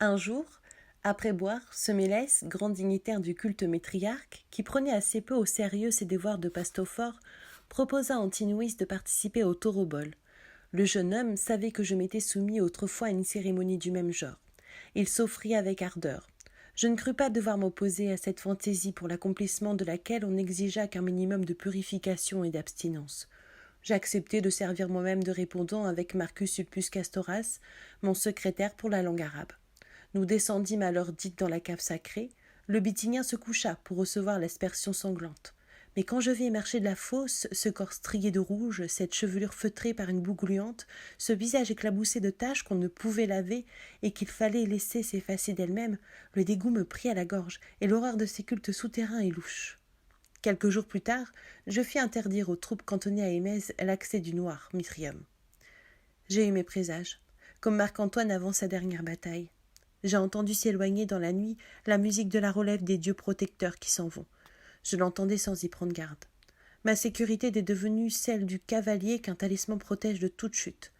Un jour, après boire, Semélès, grand dignitaire du culte métriarque, qui prenait assez peu au sérieux ses devoirs de pastophore, proposa à Antinous de participer au taurobol. Le jeune homme savait que je m'étais soumis autrefois à une cérémonie du même genre. Il s'offrit avec ardeur. Je ne crus pas devoir m'opposer à cette fantaisie pour l'accomplissement de laquelle on n'exigea qu'un minimum de purification et d'abstinence. J'acceptai de servir moi-même de répondant avec Marcus Sulpus Castoras, mon secrétaire pour la langue arabe. Nous descendîmes à l'heure dite dans la cave sacrée. Le Bithynien se coucha pour recevoir l'aspersion sanglante. Mais quand je vis émerger de la fosse ce corps strié de rouge, cette chevelure feutrée par une boue gluante, ce visage éclaboussé de taches qu'on ne pouvait laver et qu'il fallait laisser s'effacer d'elle-même, le dégoût me prit à la gorge et l'horreur de ces cultes souterrains et louches. Quelques jours plus tard, je fis interdire aux troupes cantonnées à Émèse l'accès du noir, Mithrium. J'ai eu mes présages, comme Marc-Antoine avant sa dernière bataille. J'ai entendu s'éloigner dans la nuit la musique de la relève des dieux protecteurs qui s'en vont. Je l'entendais sans y prendre garde. Ma sécurité était devenue celle du cavalier qu'un talisman protège de toute chute.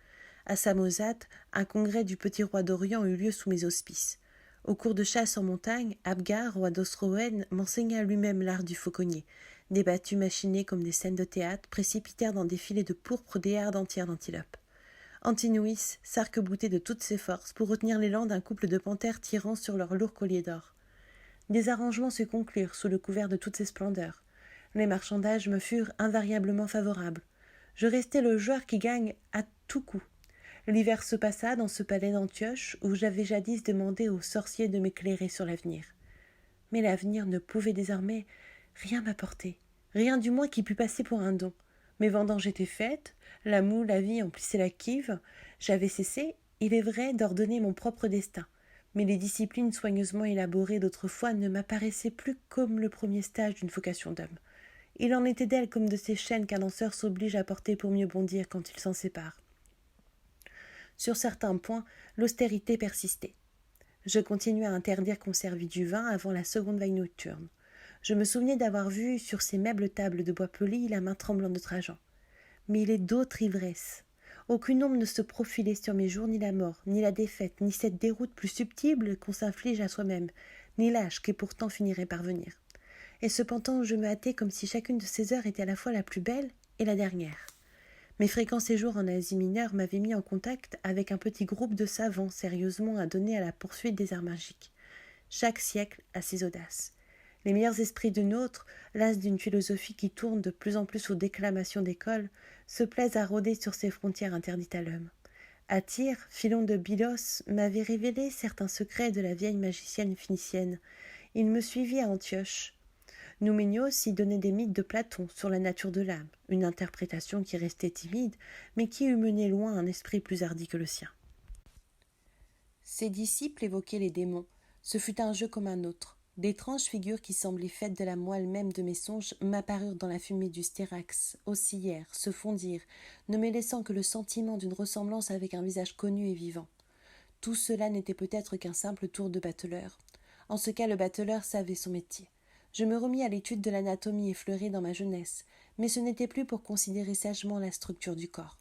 À Samosate, un congrès du petit roi d'Orient eut lieu sous mes auspices. Au cours de chasse en montagne, Abgar, roi d'Osroène, m'enseigna lui-même l'art du fauconnier. Des battues machinées comme des scènes de théâtre précipitèrent dans des filets de pourpre des herdes entières d'antilopes. Antinous s'arc-boutait de toutes ses forces pour retenir l'élan d'un couple de panthères tirant sur leurs lourds colliers d'or. Des arrangements se conclurent sous le couvert de toutes ces splendeurs. Les marchandages me furent invariablement favorables. Je restai le joueur qui gagne à tout coup. L'hiver se passa dans ce palais d'Antioche où j'avais jadis demandé aux sorciers de m'éclairer sur l'avenir. Mais l'avenir ne pouvait désormais rien m'apporter, rien du moins qui pût passer pour un don. Mes vendanges étaient faites, la moue, la vie emplissait la cuve, j'avais cessé, il est vrai, d'ordonner mon propre destin. Mais les disciplines soigneusement élaborées d'autrefois ne m'apparaissaient plus comme le premier stage d'une vocation d'homme. Il en était d'elles comme de ces chaînes qu'un danseur s'oblige à porter pour mieux bondir quand il s'en sépare. Sur certains points, l'austérité persistait. Je continuai à interdire qu'on servît du vin avant la seconde veille nocturne. Je me souvenais d'avoir vu sur ces meubles tables de bois poli la main tremblante de Trajan. Mais il est d'autres ivresses. Aucune ombre ne se profilait sur mes jours, ni la mort, ni la défaite, ni cette déroute plus subtile qu'on s'inflige à soi-même, ni l'âge qui pourtant finirait par venir. Et cependant, je me hâtais comme si chacune de ces heures était à la fois la plus belle et la dernière. Mes fréquents séjours en Asie mineure m'avaient mis en contact avec un petit groupe de savants sérieusement adonnés à la poursuite des arts magiques. Chaque siècle a ses audaces. Les meilleurs esprits de nôtre, las d'une philosophie qui tourne de plus en plus aux déclamations d'école, se plaisent à rôder sur ces frontières interdites à l'homme. À Tyr, Philon de Bylos m'avait révélé certains secrets de la vieille magicienne phénicienne. Il me suivit à Antioche. Nouménios y donnait des mythes de Platon sur la nature de l'âme, une interprétation qui restait timide, mais qui eût mené loin un esprit plus hardi que le sien. Ses disciples évoquaient les démons. Ce fut un jeu comme un autre. D'étranges figures qui semblaient faites de la moelle même de mes songes m'apparurent dans la fumée du styrax, oscillèrent, se fondirent, ne me laissant que le sentiment d'une ressemblance avec un visage connu et vivant. Tout cela n'était peut-être qu'un simple tour de bateleur. En ce cas, le bateleur savait son métier. Je me remis à l'étude de l'anatomie effleurée dans ma jeunesse, mais ce n'était plus pour considérer sagement la structure du corps.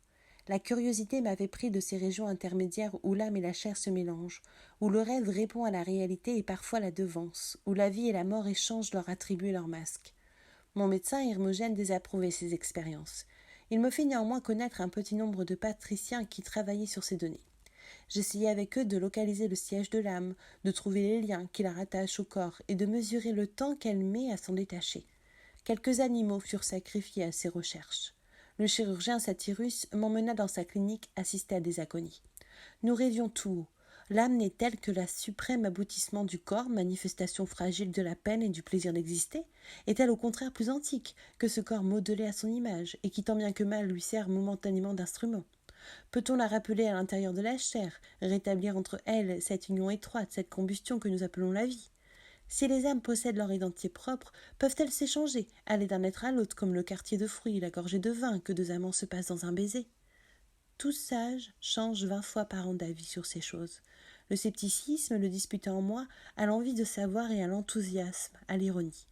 La curiosité m'avait pris de ces régions intermédiaires où l'âme et la chair se mélangent, où le rêve répond à la réalité et parfois la devance, où la vie et la mort échangent leurs attributs et leurs masques. Mon médecin Hermogène désapprouvait ces expériences. Il me fit néanmoins connaître un petit nombre de patriciens qui travaillaient sur ces données. J'essayais avec eux de localiser le siège de l'âme, de trouver les liens qui la rattachent au corps et de mesurer le temps qu'elle met à s'en détacher. Quelques animaux furent sacrifiés à ces recherches. Le chirurgien Satyrus m'emmena dans sa clinique assister à des agonies. Nous rêvions tout haut. L'âme n'est-elle que le suprême aboutissement du corps, manifestation fragile de la peine et du plaisir d'exister? Est-elle au contraire plus antique que ce corps modelé à son image et qui tant bien que mal lui sert momentanément d'instrument? Peut-on la rappeler à l'intérieur de la chair, rétablir entre elles cette union étroite, cette combustion que nous appelons la vie? Si les âmes possèdent leur identité propre, peuvent-elles s'échanger, aller d'un être à l'autre comme le quartier de fruits, la gorgée de vin que deux amants se passent dans un baiser? Tout sage change 20 fois par an d'avis sur ces choses. Le scepticisme le disputait en moi à l'envie de savoir et à l'enthousiasme, à l'ironie.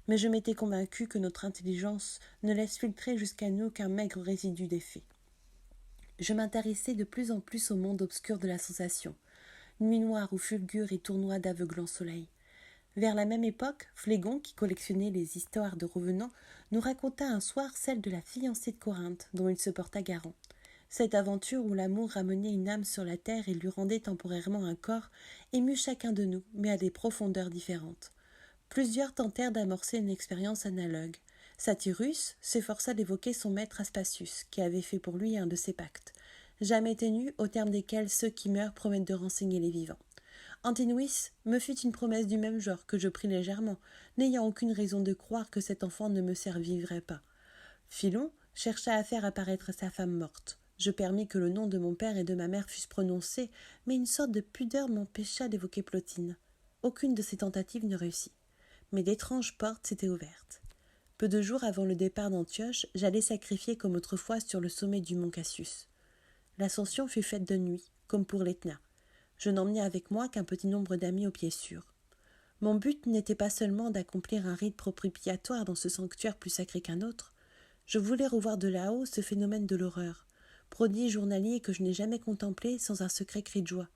Mais je m'étais convaincu que notre intelligence ne laisse filtrer jusqu'à nous qu'un maigre résidu des faits. Je m'intéressais de plus en plus au monde obscur de la sensation. nuit noire où fulgurent et tournoient d'aveuglants soleils. Vers la même époque, Phlégon, qui collectionnait les histoires de revenants, nous raconta un soir celle de la fiancée de Corinthe, dont il se porta garant. Cette aventure où l'amour ramenait une âme sur la terre et lui rendait temporairement un corps émut chacun de nous, mais à des profondeurs différentes. Plusieurs tentèrent d'amorcer une expérience analogue. Satyrus s'efforça d'évoquer son maître Aspasius, qui avait fait pour lui un de ces pactes, jamais tenu, au terme desquels ceux qui meurent promettent de renseigner les vivants. Antinous me fit une promesse du même genre que je pris légèrement, n'ayant aucune raison de croire que cet enfant ne me survivrait pas. Philon chercha à faire apparaître sa femme morte. Je permis que le nom de mon père et de ma mère fussent prononcés, mais une sorte de pudeur m'empêcha d'évoquer Plotine. Aucune de ces tentatives ne réussit. Mais d'étranges portes s'étaient ouvertes. Peu de jours avant le départ d'Antioche, j'allais sacrifier comme autrefois sur le sommet du mont Cassius. L'ascension fut faite de nuit, comme pour l'Etna. Je n'emmenai avec moi qu'un petit nombre d'amis au pied sûr. Mon but n'était pas seulement d'accomplir un rite propitiatoire dans ce sanctuaire plus sacré qu'un autre. Je voulais revoir de là-haut ce phénomène de l'horreur, prodige journalier que je n'ai jamais contemplé sans un secret cri de joie.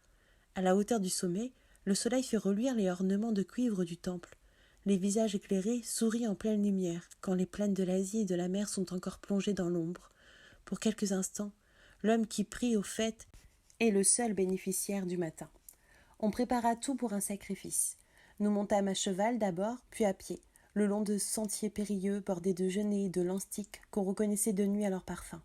À la hauteur du sommet, le soleil fit reluire les ornements de cuivre du temple. Les visages éclairés sourient en pleine lumière, quand les plaines de l'Asie et de la mer sont encore plongées dans l'ombre. Pour quelques instants, l'homme qui prie aux fêtes est le seul bénéficiaire du matin. On prépara tout pour un sacrifice. Nous montâmes à cheval d'abord, puis à pied, le long de sentiers périlleux bordés de genêts et de lanstiques qu'on reconnaissait de nuit à leur parfum.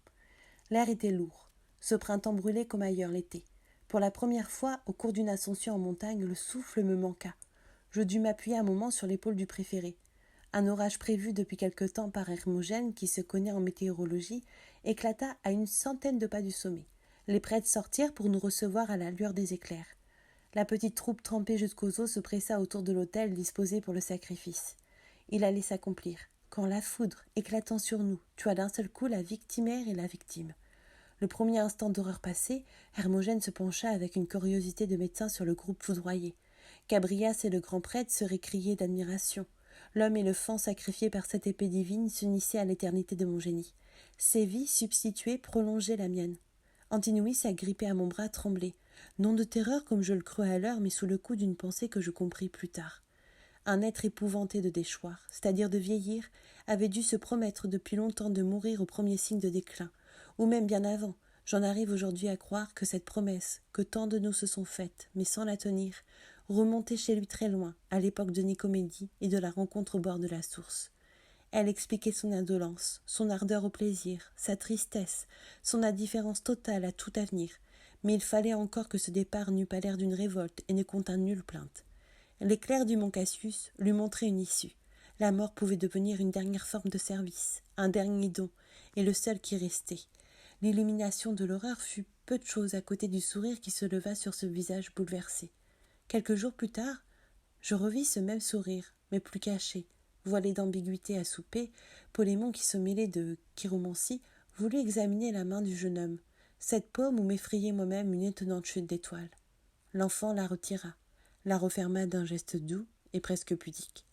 L'air était lourd. Ce printemps brûlait comme ailleurs l'été. Pour la première fois, au cours d'une ascension en montagne, le souffle me manqua. Je dus m'appuyer un moment sur l'épaule du préféré. Un orage prévu depuis quelque temps par Hermogène, qui se connaît en météorologie, éclata à une centaine de pas du sommet. Les prêtres sortirent pour nous recevoir à la lueur des éclairs. La petite troupe trempée jusqu'aux os se pressa autour de l'autel disposé pour le sacrifice. Il allait s'accomplir, quand la foudre, éclatant sur nous, tua d'un seul coup la victimaire et la victime. Le premier instant d'horreur passé, Hermogène se pencha avec une curiosité de médecin sur le groupe foudroyé. Cabrias et le grand prêtre se récriaient d'admiration. L'homme et le fan sacrifiés par cette épée divine s'unissaient à l'éternité de mon génie. Ces vies substituées prolongeaient la mienne. Antinous, agrippé à mon bras, tremblait. Non de terreur comme je le crus à l'heure, mais sous le coup d'une pensée que je compris plus tard. Un être épouvanté de déchoir, c'est-à-dire de vieillir, avait dû se promettre depuis longtemps de mourir au premier signe de déclin, ou même bien avant. J'en arrive aujourd'hui à croire que cette promesse, que tant de nous se sont faites, mais sans la tenir, remontait chez lui très loin, à l'époque de Nicomédie et de la rencontre au bord de la source. Elle expliquait son indolence, son ardeur au plaisir, sa tristesse, son indifférence totale à tout avenir, mais il fallait encore que ce départ n'eût pas l'air d'une révolte et ne contint nulle plainte. L'éclair du mont Cassius lui montrait une issue. La mort pouvait devenir une dernière forme de service, un dernier don, et le seul qui restait. L'illumination de l'horreur fut peu de chose à côté du sourire qui se leva sur ce visage bouleversé. Quelques jours plus tard, je revis ce même sourire, mais plus caché, voilé d'ambiguïté à souper. Polémon, qui se mêlait de chiromancie, voulut examiner la main du jeune homme, cette paume où m'effrayait moi-même une étonnante chute d'étoiles. L'enfant la retira, la referma d'un geste doux et presque pudique.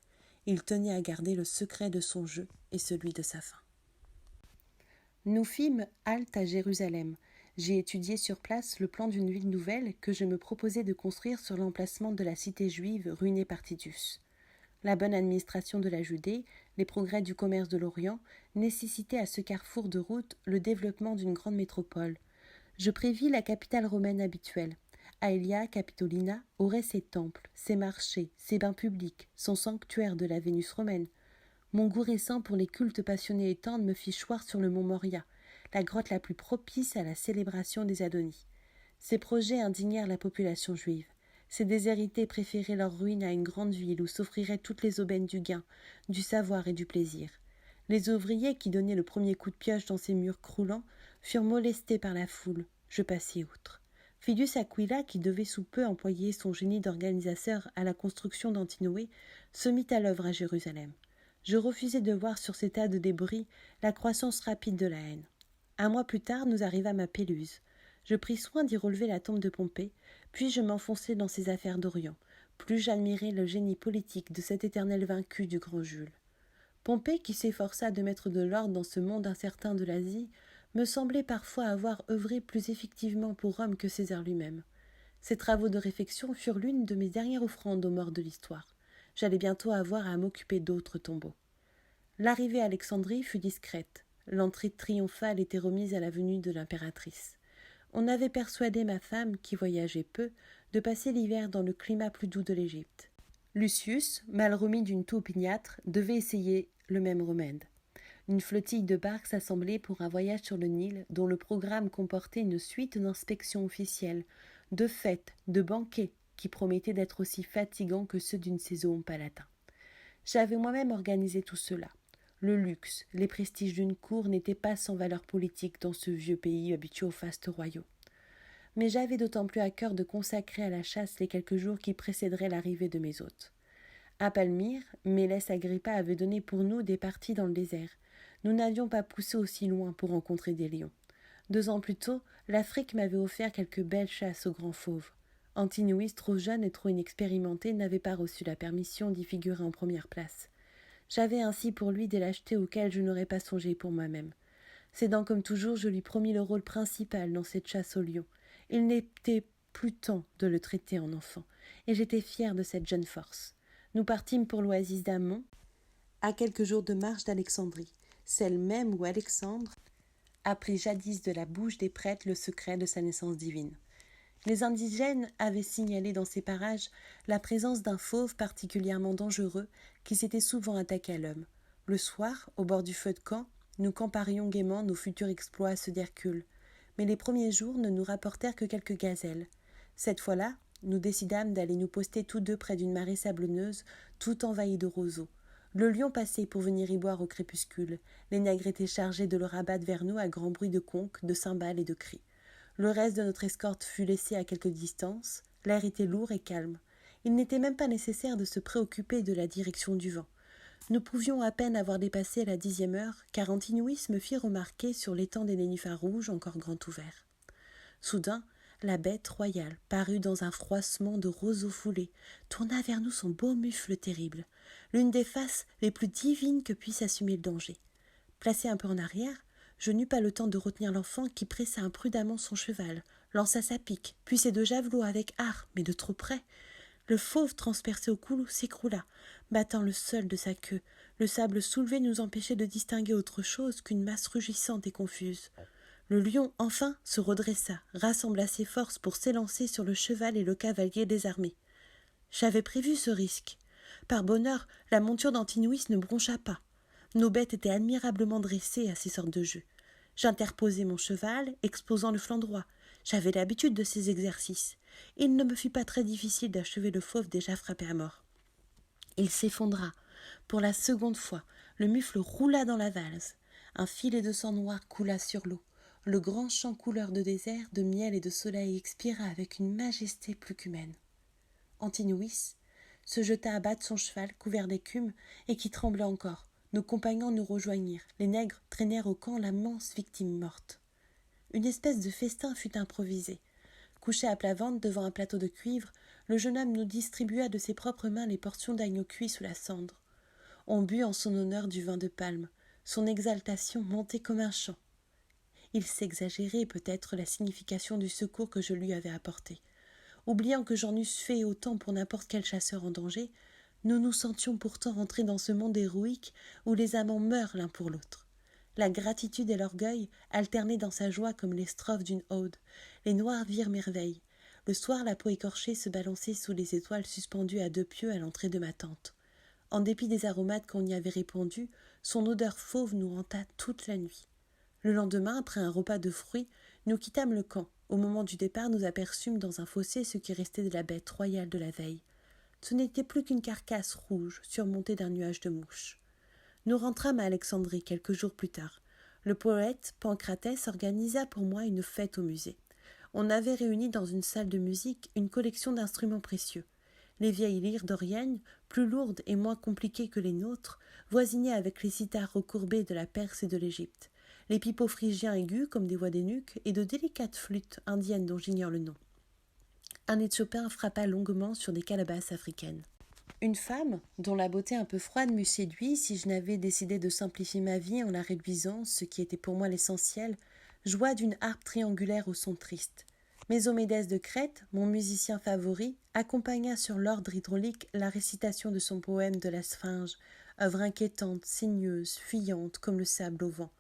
Il tenait à garder le secret de son jeu et celui de sa fin. Nous fîmes halte à Jérusalem. J'ai étudié sur place le plan d'une ville nouvelle que je me proposais de construire sur l'emplacement de la cité juive ruinée par Titus. La bonne administration de la Judée, les progrès du commerce de l'Orient, nécessitaient à ce carrefour de route le développement d'une grande métropole. Je prévis la capitale romaine habituelle. Aelia Capitolina aurait ses temples, ses marchés, ses bains publics, son sanctuaire de la Vénus romaine. Mon goût récent pour les cultes passionnés et tendres me fit choir sur le mont Moria, la grotte la plus propice à la célébration des Adonis. Ces projets indignèrent la population juive. Ces déshérités préféraient leur ruine à une grande ville où s'offriraient toutes les aubaines du gain, du savoir et du plaisir. Les ouvriers qui donnaient le premier coup de pioche dans ces murs croulants furent molestés par la foule. Je passai outre. Fidius Aquila, qui devait sous peu employer son génie d'organisateur à la construction d'Antinoé, se mit à l'œuvre à Jérusalem. Je refusai de voir sur ces tas de débris la croissance rapide de la haine. Un mois plus tard, nous arrivâmes à Péluse. Je pris soin d'y relever la tombe de Pompée, puis je m'enfonçai dans ses affaires d'Orient. Plus j'admirais le génie politique de cet éternel vaincu du grand Jules. Pompée, qui s'efforça de mettre de l'ordre dans ce monde incertain de l'Asie, me semblait parfois avoir œuvré plus effectivement pour Rome que César lui-même. Ces travaux de réfection furent l'une de mes dernières offrandes aux morts de l'histoire. J'allais bientôt avoir à m'occuper d'autres tombeaux. L'arrivée à Alexandrie fut discrète. L'entrée triomphale était remise à la venue de l'impératrice. On avait persuadé ma femme, qui voyageait peu, de passer l'hiver dans le climat plus doux de l'Égypte. Lucius, mal remis d'une toux opiniâtre, devait essayer le même remède. Une flottille de barques s'assemblait pour un voyage sur le Nil dont le programme comportait une suite d'inspections officielles, de fêtes, de banquets qui promettaient d'être aussi fatigants que ceux d'une saison au Palatin. J'avais moi-même organisé tout cela. Le luxe, les prestiges d'une cour n'étaient pas sans valeur politique dans ce vieux pays habitué aux fastes royaux. Mais j'avais d'autant plus à cœur de consacrer à la chasse les quelques jours qui précéderaient l'arrivée de mes hôtes. À Palmyre, Mélès Agrippa avait donné pour nous des parties dans le désert. Nous n'avions pas poussé aussi loin pour rencontrer des lions. 2 ans plus tôt, l'Afrique m'avait offert quelques belles chasses aux grands fauves. Antinous, trop jeune et trop inexpérimenté, n'avait pas reçu la permission d'y figurer en première place. J'avais ainsi pour lui des lâchetés auxquelles je n'aurais pas songé pour moi-même. Cédant comme toujours, je lui promis le rôle principal dans cette chasse aux lions. Il n'était plus temps de le traiter en enfant, et j'étais fière de cette jeune force. Nous partîmes pour l'oasis d'Amon, à quelques jours de marche d'Alexandrie, celle même où Alexandre apprit jadis de la bouche des prêtres le secret de sa naissance divine. Les indigènes avaient signalé dans ces parages la présence d'un fauve particulièrement dangereux qui s'était souvent attaqué à l'homme. Le soir, au bord du feu de camp, nous comparions gaiement nos futurs exploits à ceux d'Hercule. Mais les premiers jours ne nous rapportèrent que quelques gazelles. Cette fois-là, nous décidâmes d'aller nous poster tous deux près d'une marée sablonneuse, tout envahie de roseaux. Le lion passait pour venir y boire au crépuscule. Les nègres étaient chargés de le rabattre vers nous à grand bruit de conques, de cymbales et de cris. Le reste de notre escorte fut laissé à quelque distance. L'air était lourd et calme. Il n'était même pas nécessaire de se préoccuper de la direction du vent. Nous pouvions à peine avoir dépassé la 10e heure, car Antinous me fit remarquer sur l'étang des nénuphars rouges encore grand ouverts. Soudain, la bête royale parut dans un froissement de roseaux foulés, tourna vers nous son beau mufle terrible, l'une des faces les plus divines que puisse assumer le danger. Placé un peu en arrière, je n'eus pas le temps de retenir l'enfant qui pressa imprudemment son cheval, lança sa pique, puis ses 2 javelots avec art, mais de trop près. Le fauve transpercé au cou s'écroula, battant le sol de sa queue. Le sable soulevé nous empêchait de distinguer autre chose qu'une masse rugissante et confuse. Le lion, enfin, se redressa, rassembla ses forces pour s'élancer sur le cheval et le cavalier désarmés. J'avais prévu ce risque. Par bonheur, la monture d'Antinous ne broncha pas. Nos bêtes étaient admirablement dressées à ces sortes de jeux. J'interposai mon cheval, exposant le flanc droit. J'avais l'habitude de ces exercices. Il ne me fut pas très difficile d'achever le fauve déjà frappé à mort. Il s'effondra. Pour la seconde fois, le mufle roula dans la valse. Un filet de sang noir coula sur l'eau. Le grand champ couleur de désert, de miel et de soleil expira avec une majesté plus qu'humaine. Antinous se jeta à battre son cheval couvert d'écume et qui tremblait encore. Nos compagnons nous rejoignirent. Les nègres traînèrent au camp l'immense victime morte. Une espèce de festin fut improvisé. Couché à plat ventre devant un plateau de cuivre, le jeune homme nous distribua de ses propres mains les portions d'agneau cuit sous la cendre. On but en son honneur du vin de palme. Son exaltation montait comme un chant. Il s'exagérait peut-être la signification du secours que je lui avais apporté. Oubliant que j'en eusse fait autant pour n'importe quel chasseur en danger, nous nous sentions pourtant rentrer dans ce monde héroïque où les amants meurent l'un pour l'autre. La gratitude et l'orgueil alternaient dans sa joie comme les strophes d'une ode. Les noirs virent merveille. Le soir, la peau écorchée se balançait sous les étoiles suspendues à 2 pieux à l'entrée de ma tente. En dépit des aromates qu'on y avait répandus, son odeur fauve nous hanta toute la nuit. Le lendemain, après un repas de fruits, nous quittâmes le camp. Au moment du départ, nous aperçûmes dans un fossé ce qui restait de la bête royale de la veille. Ce n'était plus qu'une carcasse rouge surmontée d'un nuage de mouches. Nous rentrâmes à Alexandrie quelques jours plus tard. Le poète Pancratès organisa pour moi une fête au musée. On avait réuni dans une salle de musique une collection d'instruments précieux. Les vieilles lyres doriennes, plus lourdes et moins compliquées que les nôtres, voisinaient avec les sitars recourbés de la Perse et de l'Égypte, les pipeaux phrygiens aigus comme des voix d'énuques et de délicates flûtes indiennes dont j'ignore le nom. Un éthiopien frappa longuement sur des calebasses africaines. Une femme, dont la beauté un peu froide m'eût séduit si je n'avais décidé de simplifier ma vie en la réduisant, ce qui était pour moi l'essentiel, joua d'une harpe triangulaire au son triste. Mésomédès de Crète, mon musicien favori, accompagna sur l'ordre hydraulique la récitation de son poème de la Sphinge, œuvre inquiétante, sinueuse, fuyante comme le sable au vent.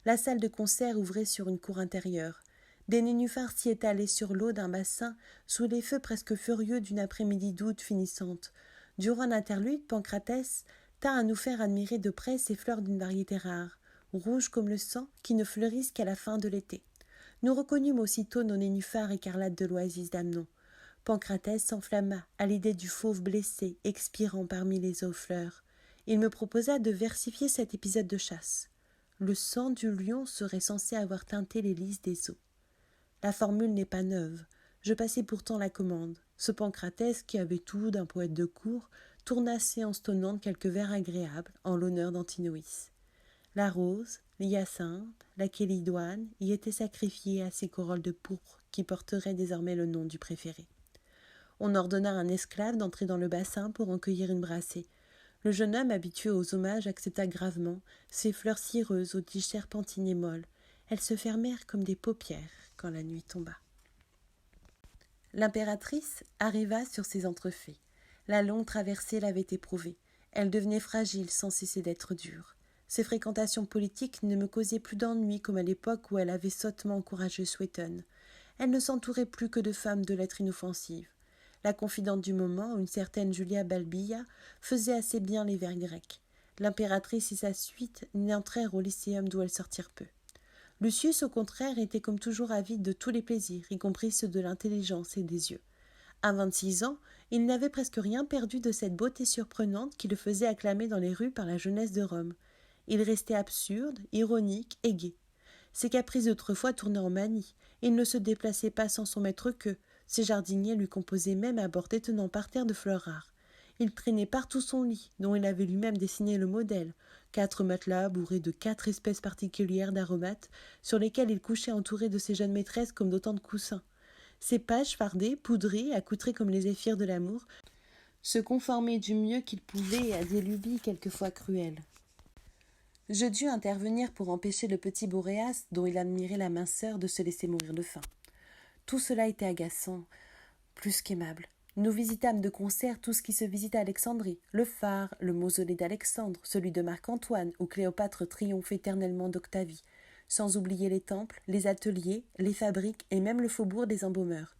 La salle de concert ouvrait sur une cour intérieure. Des nénuphars s'y étalaient sur l'eau d'un bassin, sous les feux presque furieux d'une après-midi d'août finissante. Durant l'interlude, Pancratès tint à nous faire admirer de près ces fleurs d'une variété rare, rouges comme le sang, qui ne fleurissent qu'à la fin de l'été. Nous reconnûmes aussitôt nos nénuphars écarlates de l'oasis d'Amnon. Pancratès s'enflamma à l'idée du fauve blessé, expirant parmi les eaux fleurs. Il me proposa de versifier cet épisode de chasse. Le sang du lion serait censé avoir teinté les lys des eaux. La formule n'est pas neuve. Je passai pourtant la commande. Ce Pancratès, qui avait tout d'un poète de cour, tourna séance tenante quelques vers agréables en l'honneur d'Antinoïs. La rose, l'hyacinthe, la chélidoine y étaient sacrifiées à ces corolles de pourpre qui porteraient désormais le nom du préféré. On ordonna à un esclave d'entrer dans le bassin pour en cueillir une brassée. Le jeune homme, habitué aux hommages, accepta gravement ces fleurs cireuses aux tiges serpentines et molles. Elles se fermèrent comme des paupières quand la nuit tomba. L'impératrice arriva sur ses entrefaits. La longue traversée l'avait éprouvée. Elle devenait fragile sans cesser d'être dure. Ses fréquentations politiques ne me causaient plus d'ennui comme à l'époque où elle avait sottement encouragé Suétone. Elle ne s'entourait plus que de femmes de lettres inoffensives. La confidente du moment, une certaine Julia Balbilla, faisait assez bien les vers grecs. L'impératrice et sa suite n'entrèrent au lycéum d'où elles sortirent peu. Lucius, au contraire, était comme toujours avide de tous les plaisirs, y compris ceux de l'intelligence et des yeux. À 26 ans, il n'avait presque rien perdu de cette beauté surprenante qui le faisait acclamer dans les rues par la jeunesse de Rome. Il restait absurde, ironique et gai. Ses caprices d'autrefois tournaient en manie. Il ne se déplaçait pas sans son maître-queux. Ses jardiniers lui composaient même à bord d'étonnants parterres de fleurs rares. Il traînait partout son lit, dont il avait lui-même dessiné le modèle, 4 matelas bourrés de 4 espèces particulières d'aromates, sur lesquels il couchait entouré de ses jeunes maîtresses comme d'autant de coussins. Ses pages fardées, poudrées, accoutrées comme les zéphyrs de l'amour, se conformaient du mieux qu'il pouvait à des lubies quelquefois cruelles. Je dus intervenir pour empêcher le petit Boréas, dont il admirait la minceur, de se laisser mourir de faim. Tout cela était agaçant, plus qu'aimable. Nous visitâmes de concert tout ce qui se visite à Alexandrie, le phare, le mausolée d'Alexandre, celui de Marc-Antoine, où Cléopâtre triomphe éternellement d'Octavie, sans oublier les temples, les ateliers, les fabriques et même le faubourg des embaumeurs.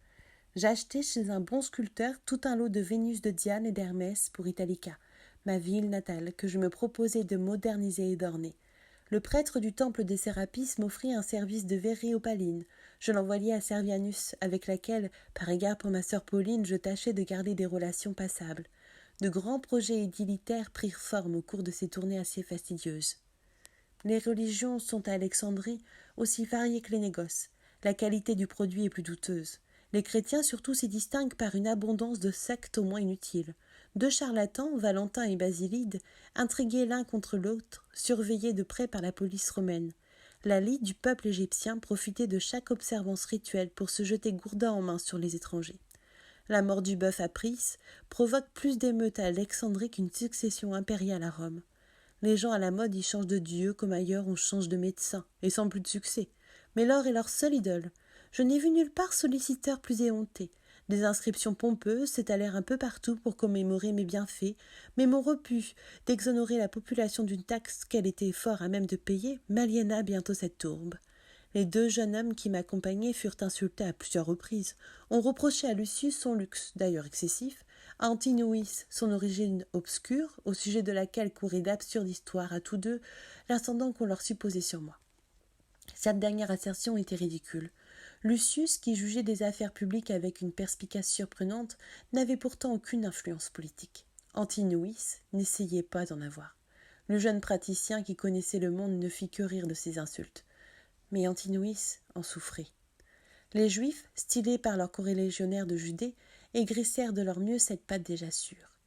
J'achetai chez un bon sculpteur tout un lot de Vénus de Diane et d'Hermès pour Italica, ma ville natale, que je me proposais de moderniser et d'orner. Le prêtre du temple des Sérapis m'offrit un service de verrerie opaline. Je l'envoyai à Servianus, avec laquelle, par égard pour ma sœur Pauline, je tâchais de garder des relations passables. De grands projets édilitaires prirent forme au cours de ces tournées assez fastidieuses. Les religions sont à Alexandrie aussi variées que les négoces. La qualité du produit est plus douteuse. Les chrétiens surtout s'y distinguent par une abondance de sectes au moins inutiles. 2 charlatans, Valentin et Basilide, intrigués l'un contre l'autre, surveillés de près par la police romaine. La lie du peuple égyptien profitait de chaque observance rituelle pour se jeter gourdin en main sur les étrangers. La mort du bœuf à Pris provoque plus d'émeutes à Alexandrie qu'une succession impériale à Rome. Les gens à la mode y changent de dieu comme ailleurs on change de médecin, et sans plus de succès. Mais l'or est leur seule idole. Je n'ai vu nulle part solliciteur plus éhonté. Des inscriptions pompeuses s'étalèrent un peu partout pour commémorer mes bienfaits, mais mon refus d'exonérer la population d'une taxe qu'elle était fort à même de payer m'aliéna bientôt cette tourbe. Les 2 jeunes hommes qui m'accompagnaient furent insultés à plusieurs reprises. On reprochait à Lucius son luxe, d'ailleurs excessif, à Antinoïs son origine obscure, au sujet de laquelle couraient d'absurdes histoires à tous deux, l'ascendant qu'on leur supposait sur moi. Cette dernière assertion était ridicule. Lucius, qui jugeait des affaires publiques avec une perspicace surprenante, n'avait pourtant aucune influence politique. Antinoïs n'essayait pas d'en avoir. Le jeune praticien qui connaissait le monde ne fit que rire de ces insultes. Mais Antinoïs en souffrait. Les Juifs, stylés par leurs corélégionnaires de Judée, aigrissèrent de leur mieux cette patte déjà sûre.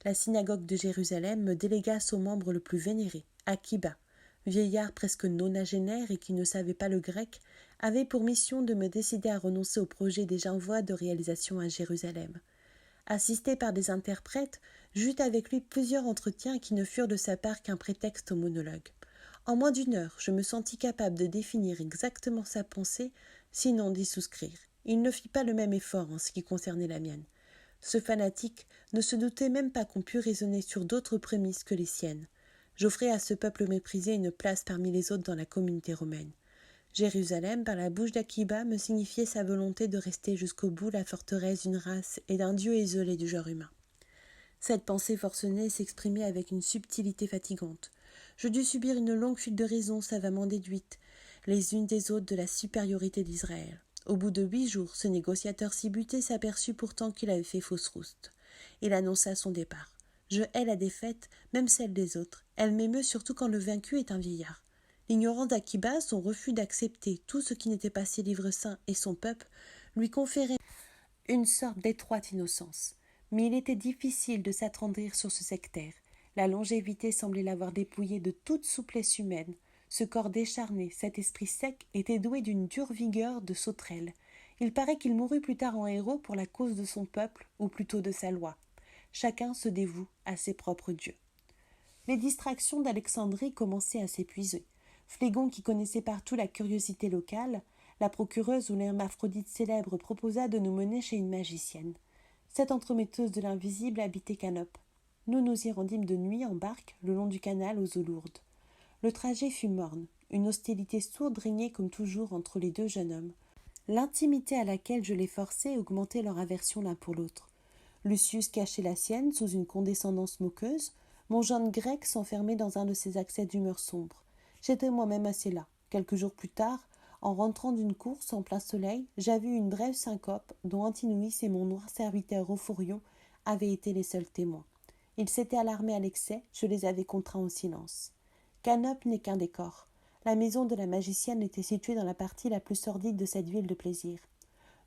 La synagogue de Jérusalem me délégua son membre le plus vénéré, Akiba, vieillard presque nonagénaire et qui ne savait pas le grec, avait pour mission de me décider à renoncer au projet déjà en voie de réalisation à Jérusalem. Assisté par des interprètes, j'eus avec lui plusieurs entretiens qui ne furent de sa part qu'un prétexte au monologue. En moins d'1 heure, je me sentis capable de définir exactement sa pensée, sinon d'y souscrire. Il ne fit pas le même effort en ce qui concernait la mienne. Ce fanatique ne se doutait même pas qu'on pût raisonner sur d'autres prémices que les siennes. J'offrais à ce peuple méprisé une place parmi les autres dans la communauté romaine. Jérusalem, par la bouche d'Akiba, me signifiait sa volonté de rester jusqu'au bout la forteresse d'une race et d'un Dieu isolé du genre humain. Cette pensée forcenée s'exprimait avec une subtilité fatigante. Je dus subir une longue fuite de raisons savamment déduites, les unes des autres, de la supériorité d'Israël. Au bout de 8 jours, ce négociateur si buté s'aperçut pourtant qu'il avait fait fausse rouste. Il annonça son départ. Je hais la défaite, même celle des autres. Elle m'émeut surtout quand le vaincu est un vieillard. L'ignorant d'Akiba, son refus d'accepter tout ce qui n'était pas ses livres saints et son peuple, lui conférait une sorte d'étroite innocence. Mais il était difficile de s'attendrir sur ce sectaire. La longévité semblait l'avoir dépouillé de toute souplesse humaine. Ce corps décharné, cet esprit sec, était doué d'une dure vigueur de sauterelle. Il paraît qu'il mourut plus tard en héros pour la cause de son peuple, ou plutôt de sa loi. Chacun se dévoue à ses propres dieux. Les distractions d'Alexandrie commençaient à s'épuiser. Phlégon, qui connaissait partout la curiosité locale, la procureuse ou l'hermaphrodite célèbre, proposa de nous mener chez une magicienne. Cette entremetteuse de l'invisible habitait Canope. Nous nous y rendîmes de nuit en barque, le long du canal aux eaux lourdes. Le trajet fut morne. Une hostilité sourde régnait comme toujours entre les deux jeunes hommes. L'intimité à laquelle je les forçais augmentait leur aversion l'un pour l'autre. Lucius cachait la sienne sous une condescendance moqueuse. Mon jeune grec s'enfermait dans un de ses accès d'humeur sombre. J'étais moi-même assez las. Quelques jours plus tard, en rentrant d'une course en plein soleil, j'avais eu une brève syncope dont Antinous et mon noir serviteur Euphorion avaient été les seuls témoins. Ils s'étaient alarmés à l'excès, je les avais contraints au silence. Canope n'est qu'un décor. La maison de la magicienne était située dans la partie la plus sordide de cette ville de plaisir.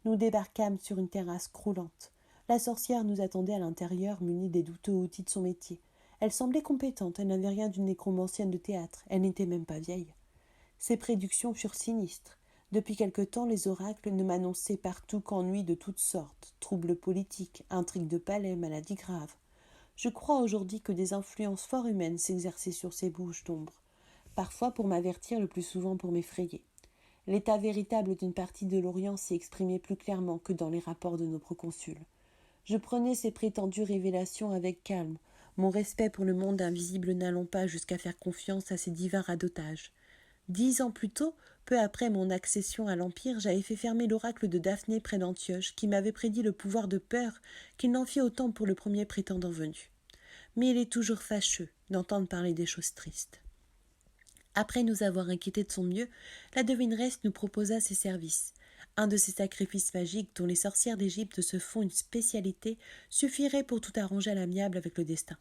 Nous débarquâmes sur une terrasse croulante. La sorcière nous attendait à l'intérieur, munie des douteux outils de son métier. Elle semblait compétente, elle n'avait rien d'une nécromancienne de théâtre, elle n'était même pas vieille. Ses prédictions furent sinistres. Depuis quelque temps, les oracles ne m'annonçaient partout qu'ennuis de toutes sortes, troubles politiques, intrigues de palais, maladies graves. Je crois aujourd'hui que des influences fort humaines s'exerçaient sur ces bouches d'ombre, parfois pour m'avertir, le plus souvent pour m'effrayer. L'état véritable d'une partie de l'Orient s'y exprimait plus clairement que dans les rapports de nos proconsuls. Je prenais ces prétendues révélations avec calme, mon respect pour le monde invisible n'allant pas jusqu'à faire confiance à ces divins radotages. 10 ans plus tôt, peu après mon accession à l'Empire, j'avais fait fermer l'oracle de Daphné près d'Antioche, qui m'avait prédit le pouvoir de peur qu'il n'en fit autant pour le premier prétendant venu. Mais il est toujours fâcheux d'entendre parler des choses tristes. Après nous avoir inquiétés de son mieux, la devineresse nous proposa ses services. Un de ces sacrifices magiques dont les sorcières d'Égypte se font une spécialité suffirait pour tout arranger à l'amiable avec le destin.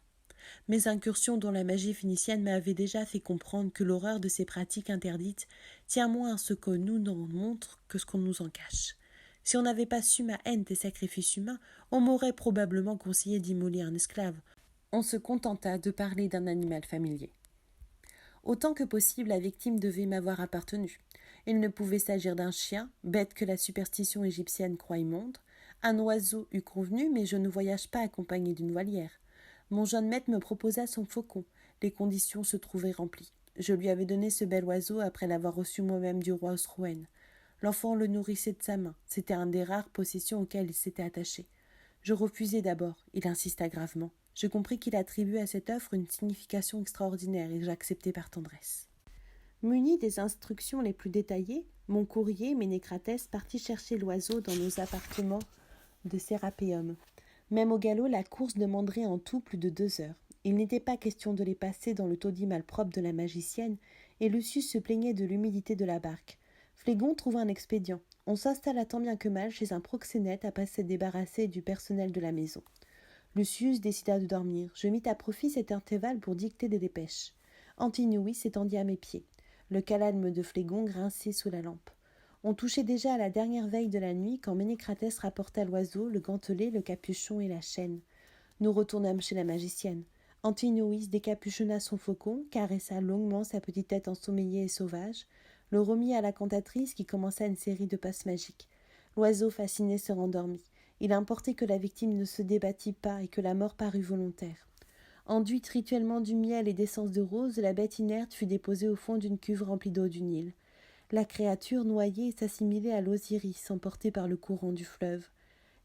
Mes incursions dans la magie phénicienne m'avaient déjà fait comprendre que l'horreur de ces pratiques interdites tient moins à ce qu'on nous en montre que ce qu'on nous en cache. Si on n'avait pas su ma haine des sacrifices humains, on m'aurait probablement conseillé d'immoler un esclave. On se contenta de parler d'un animal familier. Autant que possible, la victime devait m'avoir appartenu. Il ne pouvait s'agir d'un chien, bête que la superstition égyptienne croit immonde. Un oiseau eût convenu, mais je ne voyage pas accompagné d'une voilière. Mon jeune maître me proposa son faucon. Les conditions se trouvaient remplies. Je lui avais donné ce bel oiseau après l'avoir reçu moi-même du roi Osroène. L'enfant le nourrissait de sa main. C'était un des rares possessions auxquelles il s'était attaché. Je refusai d'abord. Il insista gravement. Je compris qu'il attribuait à cette offre une signification extraordinaire et j'acceptai par tendresse. Muni des instructions les plus détaillées, mon courrier, Ménécratès, partit chercher l'oiseau dans nos appartements de Sérapéum. Même au galop, la course demanderait en tout plus de 2 heures. Il n'était pas question de les passer dans le taudis malpropre de la magicienne, et Lucius se plaignait de l'humidité de la barque. Phlégon trouva un expédient. On s'installa tant bien que mal chez un proxénète à passer débarrassé du personnel de la maison. Lucius décida de dormir. Je mis à profit cet intervalle pour dicter des dépêches. Antinous s'étendit à mes pieds. Le calame de Phlégon grinçait sous la lampe. On touchait déjà à la dernière veille de la nuit quand Ménécratès rapporta l'oiseau, le gantelet, le capuchon et la chaîne. Nous retournâmes chez la magicienne. Antinous décapuchonna son faucon, caressa longuement sa petite tête ensommeillée et sauvage, le remit à la cantatrice qui commença une série de passes magiques. L'oiseau fasciné se rendormit. Il importait que la victime ne se débattît pas et que la mort parût volontaire. Enduite rituellement du miel et d'essence de rose, la bête inerte fut déposée au fond d'une cuve remplie d'eau du Nil. La créature noyée s'assimilait à l'Osiris, emportée par le courant du fleuve.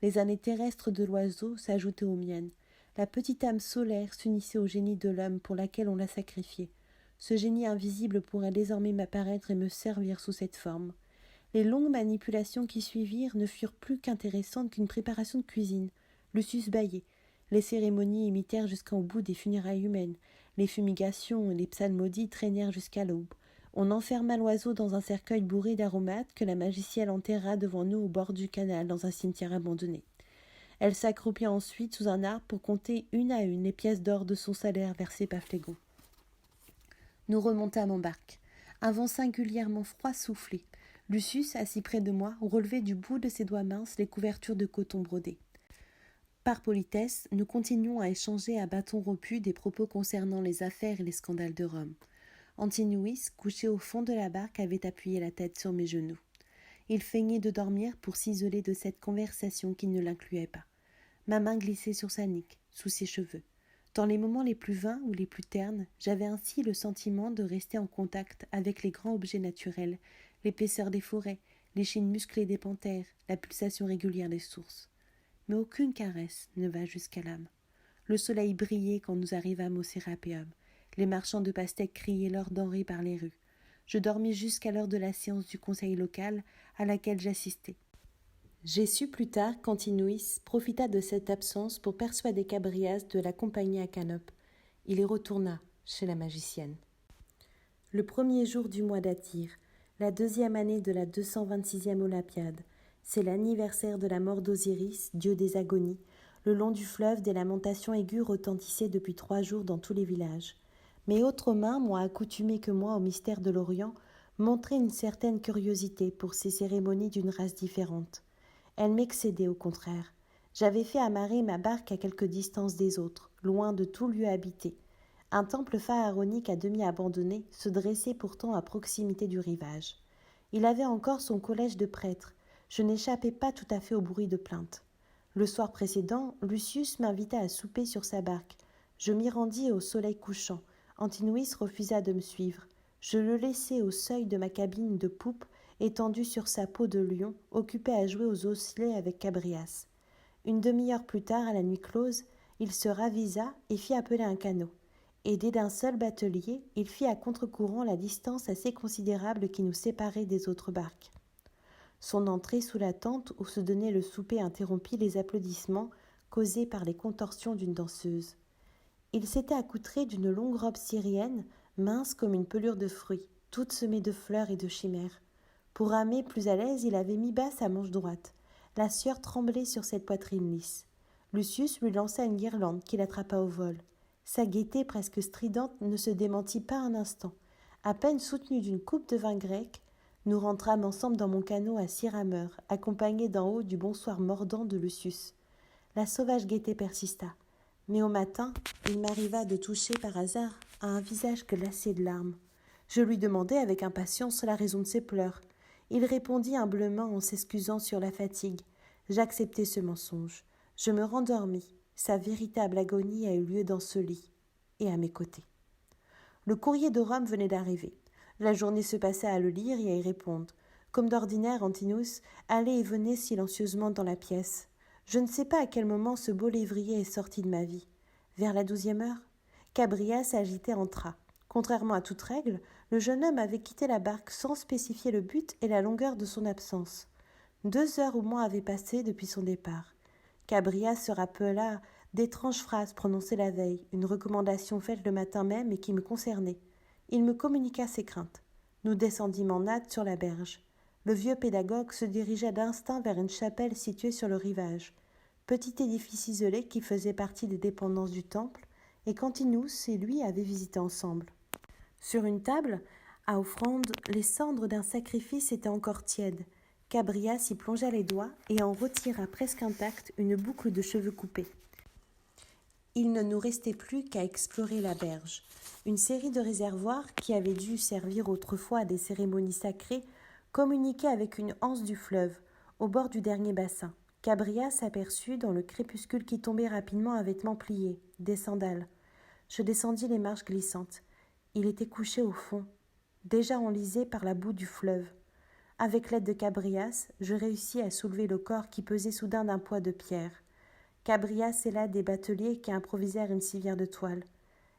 Les années terrestres de l'oiseau s'ajoutaient aux miennes. La petite âme solaire s'unissait au génie de l'homme pour laquelle on l'a sacrifié. Ce génie invisible pourrait désormais m'apparaître et me servir sous cette forme. Les longues manipulations qui suivirent ne furent plus qu'intéressantes qu'une préparation de cuisine. Lucius bâillait. Les cérémonies imitèrent jusqu'au bout des funérailles humaines. Les fumigations et les psalmodies traînèrent jusqu'à l'aube. On enferma l'oiseau dans un cercueil bourré d'aromates que la magicienne enterra devant nous au bord du canal dans un cimetière abandonné. Elle s'accroupit ensuite sous un arbre pour compter une à une les pièces d'or de son salaire versé par Flégon. Nous remontâmes en barque. Un vent singulièrement froid soufflait. Lucius, assis près de moi, relevait du bout de ses doigts minces les couvertures de coton brodé. Par politesse, nous continuons à échanger à bâtons rompus des propos concernant les affaires et les scandales de Rome. Antinous, couché au fond de la barque, avait appuyé la tête sur mes genoux. Il feignait de dormir pour s'isoler de cette conversation qui ne l'incluait pas. Ma main glissait sur sa nuque, sous ses cheveux. Dans les moments les plus vains ou les plus ternes, j'avais ainsi le sentiment de rester en contact avec les grands objets naturels, l'épaisseur des forêts, les chines musclées des panthères, la pulsation régulière des sources. Mais aucune caresse ne va jusqu'à l'âme. Le soleil brillait quand nous arrivâmes au Sérapéum. Les marchands de pastèques criaient leurs denrées par les rues. Je dormis jusqu'à l'heure de la séance du conseil local à laquelle j'assistais. J'ai su plus tard qu'Antinous profita de cette absence pour persuader Cabrias de l'accompagner à Canope. Il y retourna chez la magicienne. Le premier jour du mois d'Atyr, la 2e année de la 226e Olympiade, c'est l'anniversaire de la mort d'Osiris, dieu des agonies. Le long du fleuve, des lamentations aiguës retentissaient depuis 3 jours dans tous les villages. Mais autres mains, moins accoutumées que moi au mystère de l'Orient, montraient une certaine curiosité pour ces cérémonies d'une race différente. Elles m'excédaient au contraire. J'avais fait amarrer ma barque à quelque distance des autres, loin de tout lieu habité. Un temple pharaonique à demi abandonné se dressait pourtant à proximité du rivage. Il avait encore son collège de prêtres. Je n'échappais pas tout à fait au bruit de plaintes. Le soir précédent, Lucius m'invita à souper sur sa barque. Je m'y rendis au soleil couchant. Antinous refusa de me suivre. Je le laissai au seuil de ma cabine de poupe, étendu sur sa peau de lion, occupé à jouer aux osselets avec Cabrias. Une demi-heure plus tard, à la nuit close, il se ravisa et fit appeler un canot. Aidé d'un seul batelier, il fit à contre-courant la distance assez considérable qui nous séparait des autres barques. Son entrée sous la tente où se donnait le souper interrompit les applaudissements causés par les contorsions d'une danseuse. Il s'était accoutré d'une longue robe syrienne, mince comme une pelure de fruits, toute semée de fleurs et de chimères. Pour ramer plus à l'aise, il avait mis bas sa manche droite. La sueur tremblait sur cette poitrine lisse. Lucius lui lança une guirlande qu'il attrapa au vol. Sa gaieté presque stridente ne se démentit pas un instant. À peine soutenu d'une coupe de vin grec, nous rentrâmes ensemble dans mon canot à 6 rameurs, accompagnés d'en haut du bonsoir mordant de Lucius. La sauvage gaieté persista. Mais au matin, il m'arriva de toucher par hasard à un visage glacé de larmes. Je lui demandai avec impatience la raison de ses pleurs. Il répondit humblement en s'excusant sur la fatigue. J'acceptai ce mensonge. Je me rendormis. Sa véritable agonie a eu lieu dans ce lit, et à mes côtés. Le courrier de Rome venait d'arriver. La journée se passait à le lire et à y répondre. Comme d'ordinaire, Antinous allait et venait silencieusement dans la pièce. Je ne sais pas à quel moment ce beau lévrier est sorti de ma vie. Vers la 12e heure, Cabrias agité entra. Contrairement à toute règle, le jeune homme avait quitté la barque sans spécifier le but et la longueur de son absence. 2 heures au moins avaient passé depuis son départ. Cabrias se rappela d'étranges phrases prononcées la veille, une recommandation faite le matin même et qui me concernait. Il me communiqua ses craintes. Nous descendîmes en hâte sur la berge. Le vieux pédagogue se dirigea d'instinct vers une chapelle située sur le rivage, petit édifice isolé qui faisait partie des dépendances du temple et qu'Antinous et lui avaient visité ensemble. Sur une table, à offrande, les cendres d'un sacrifice étaient encore tièdes. Cabrias y plongea les doigts et en retira presque intacte une boucle de cheveux coupés. Il ne nous restait plus qu'à explorer la berge. Une série de réservoirs, qui avaient dû servir autrefois à des cérémonies sacrées, communiquaient avec une anse du fleuve, au bord du dernier bassin. Cabrias aperçut, dans le crépuscule qui tombait rapidement, un vêtement plié, des sandales. Je descendis les marches glissantes. Il était couché au fond, déjà enlisé par la boue du fleuve. Avec l'aide de Cabrias, je réussis à soulever le corps qui pesait soudain d'un poids de pierre. Cabrias est là des bateliers qui improvisèrent une civière de toile.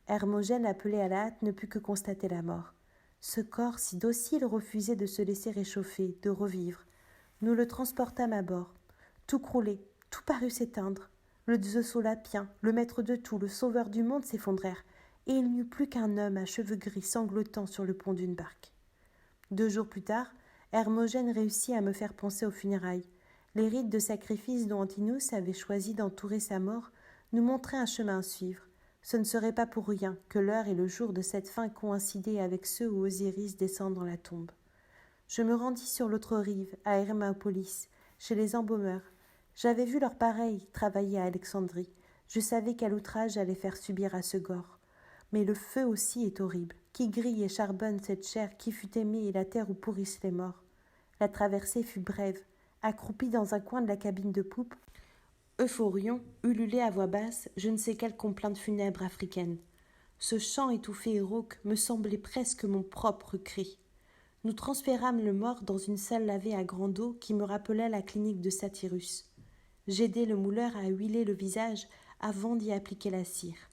Hermogène, appelé à la hâte, ne put que constater la mort. Ce corps si docile refusait de se laisser réchauffer, de revivre. Nous le transportâmes à bord. Tout croulait, tout parut s'éteindre. Le Zeus olympien, le maître de tout, le sauveur du monde s'effondrèrent, et il n'y eut plus qu'un homme à cheveux gris sanglotant sur le pont d'une barque. 2 jours plus tard, Hermogène réussit à me faire penser aux funérailles. Les rites de sacrifice dont Antinous avait choisi d'entourer sa mort nous montraient un chemin à suivre. Ce ne serait pas pour rien que l'heure et le jour de cette fin coïncidaient avec ceux où Osiris descend dans la tombe. Je me rendis sur l'autre rive, à Hermopolis, chez les embaumeurs. J'avais vu leurs pareils travailler à Alexandrie. Je savais quel outrage j'allais faire subir à ce gore. Mais le feu aussi est horrible. Qui grille et charbonne cette chair qui fut aimée et la terre où pourrissent les morts. La traversée fut brève. Accroupi dans un coin de la cabine de poupe, Euphorion ululait à voix basse je ne sais quelle complainte funèbre africaine. Ce chant étouffé et rauque me semblait presque mon propre cri. Nous transférâmes le mort dans une salle lavée à grande eau qui me rappelait la clinique de Satyrus. J'aidai le mouleur à huiler le visage avant d'y appliquer la cire.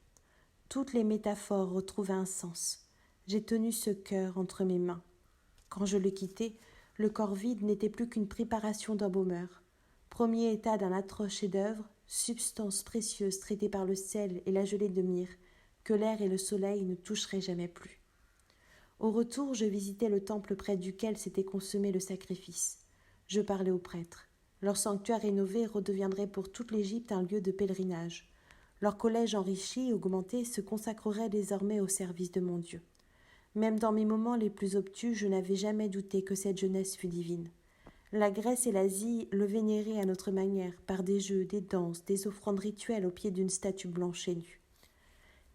Toutes les métaphores retrouvaient un sens. J'ai tenu ce cœur entre mes mains. Quand je le quittai, le corps vide n'était plus qu'une préparation d'embaumeur. Premier état d'un atroce chef-d'œuvre, substance précieuse traitée par le sel et la gelée de myrrhe, que l'air et le soleil ne toucheraient jamais plus. Au retour, je visitai le temple près duquel s'était consommé le sacrifice. Je parlai aux prêtres. Leur sanctuaire rénové redeviendrait pour toute l'Égypte un lieu de pèlerinage. Leur collège enrichi et augmenté se consacrerait désormais au service de mon Dieu. Même dans mes moments les plus obtus, je n'avais jamais douté que cette jeunesse fût divine. La Grèce et l'Asie le vénéraient à notre manière, par des jeux, des danses, des offrandes rituelles au pied d'une statue blanche et nue.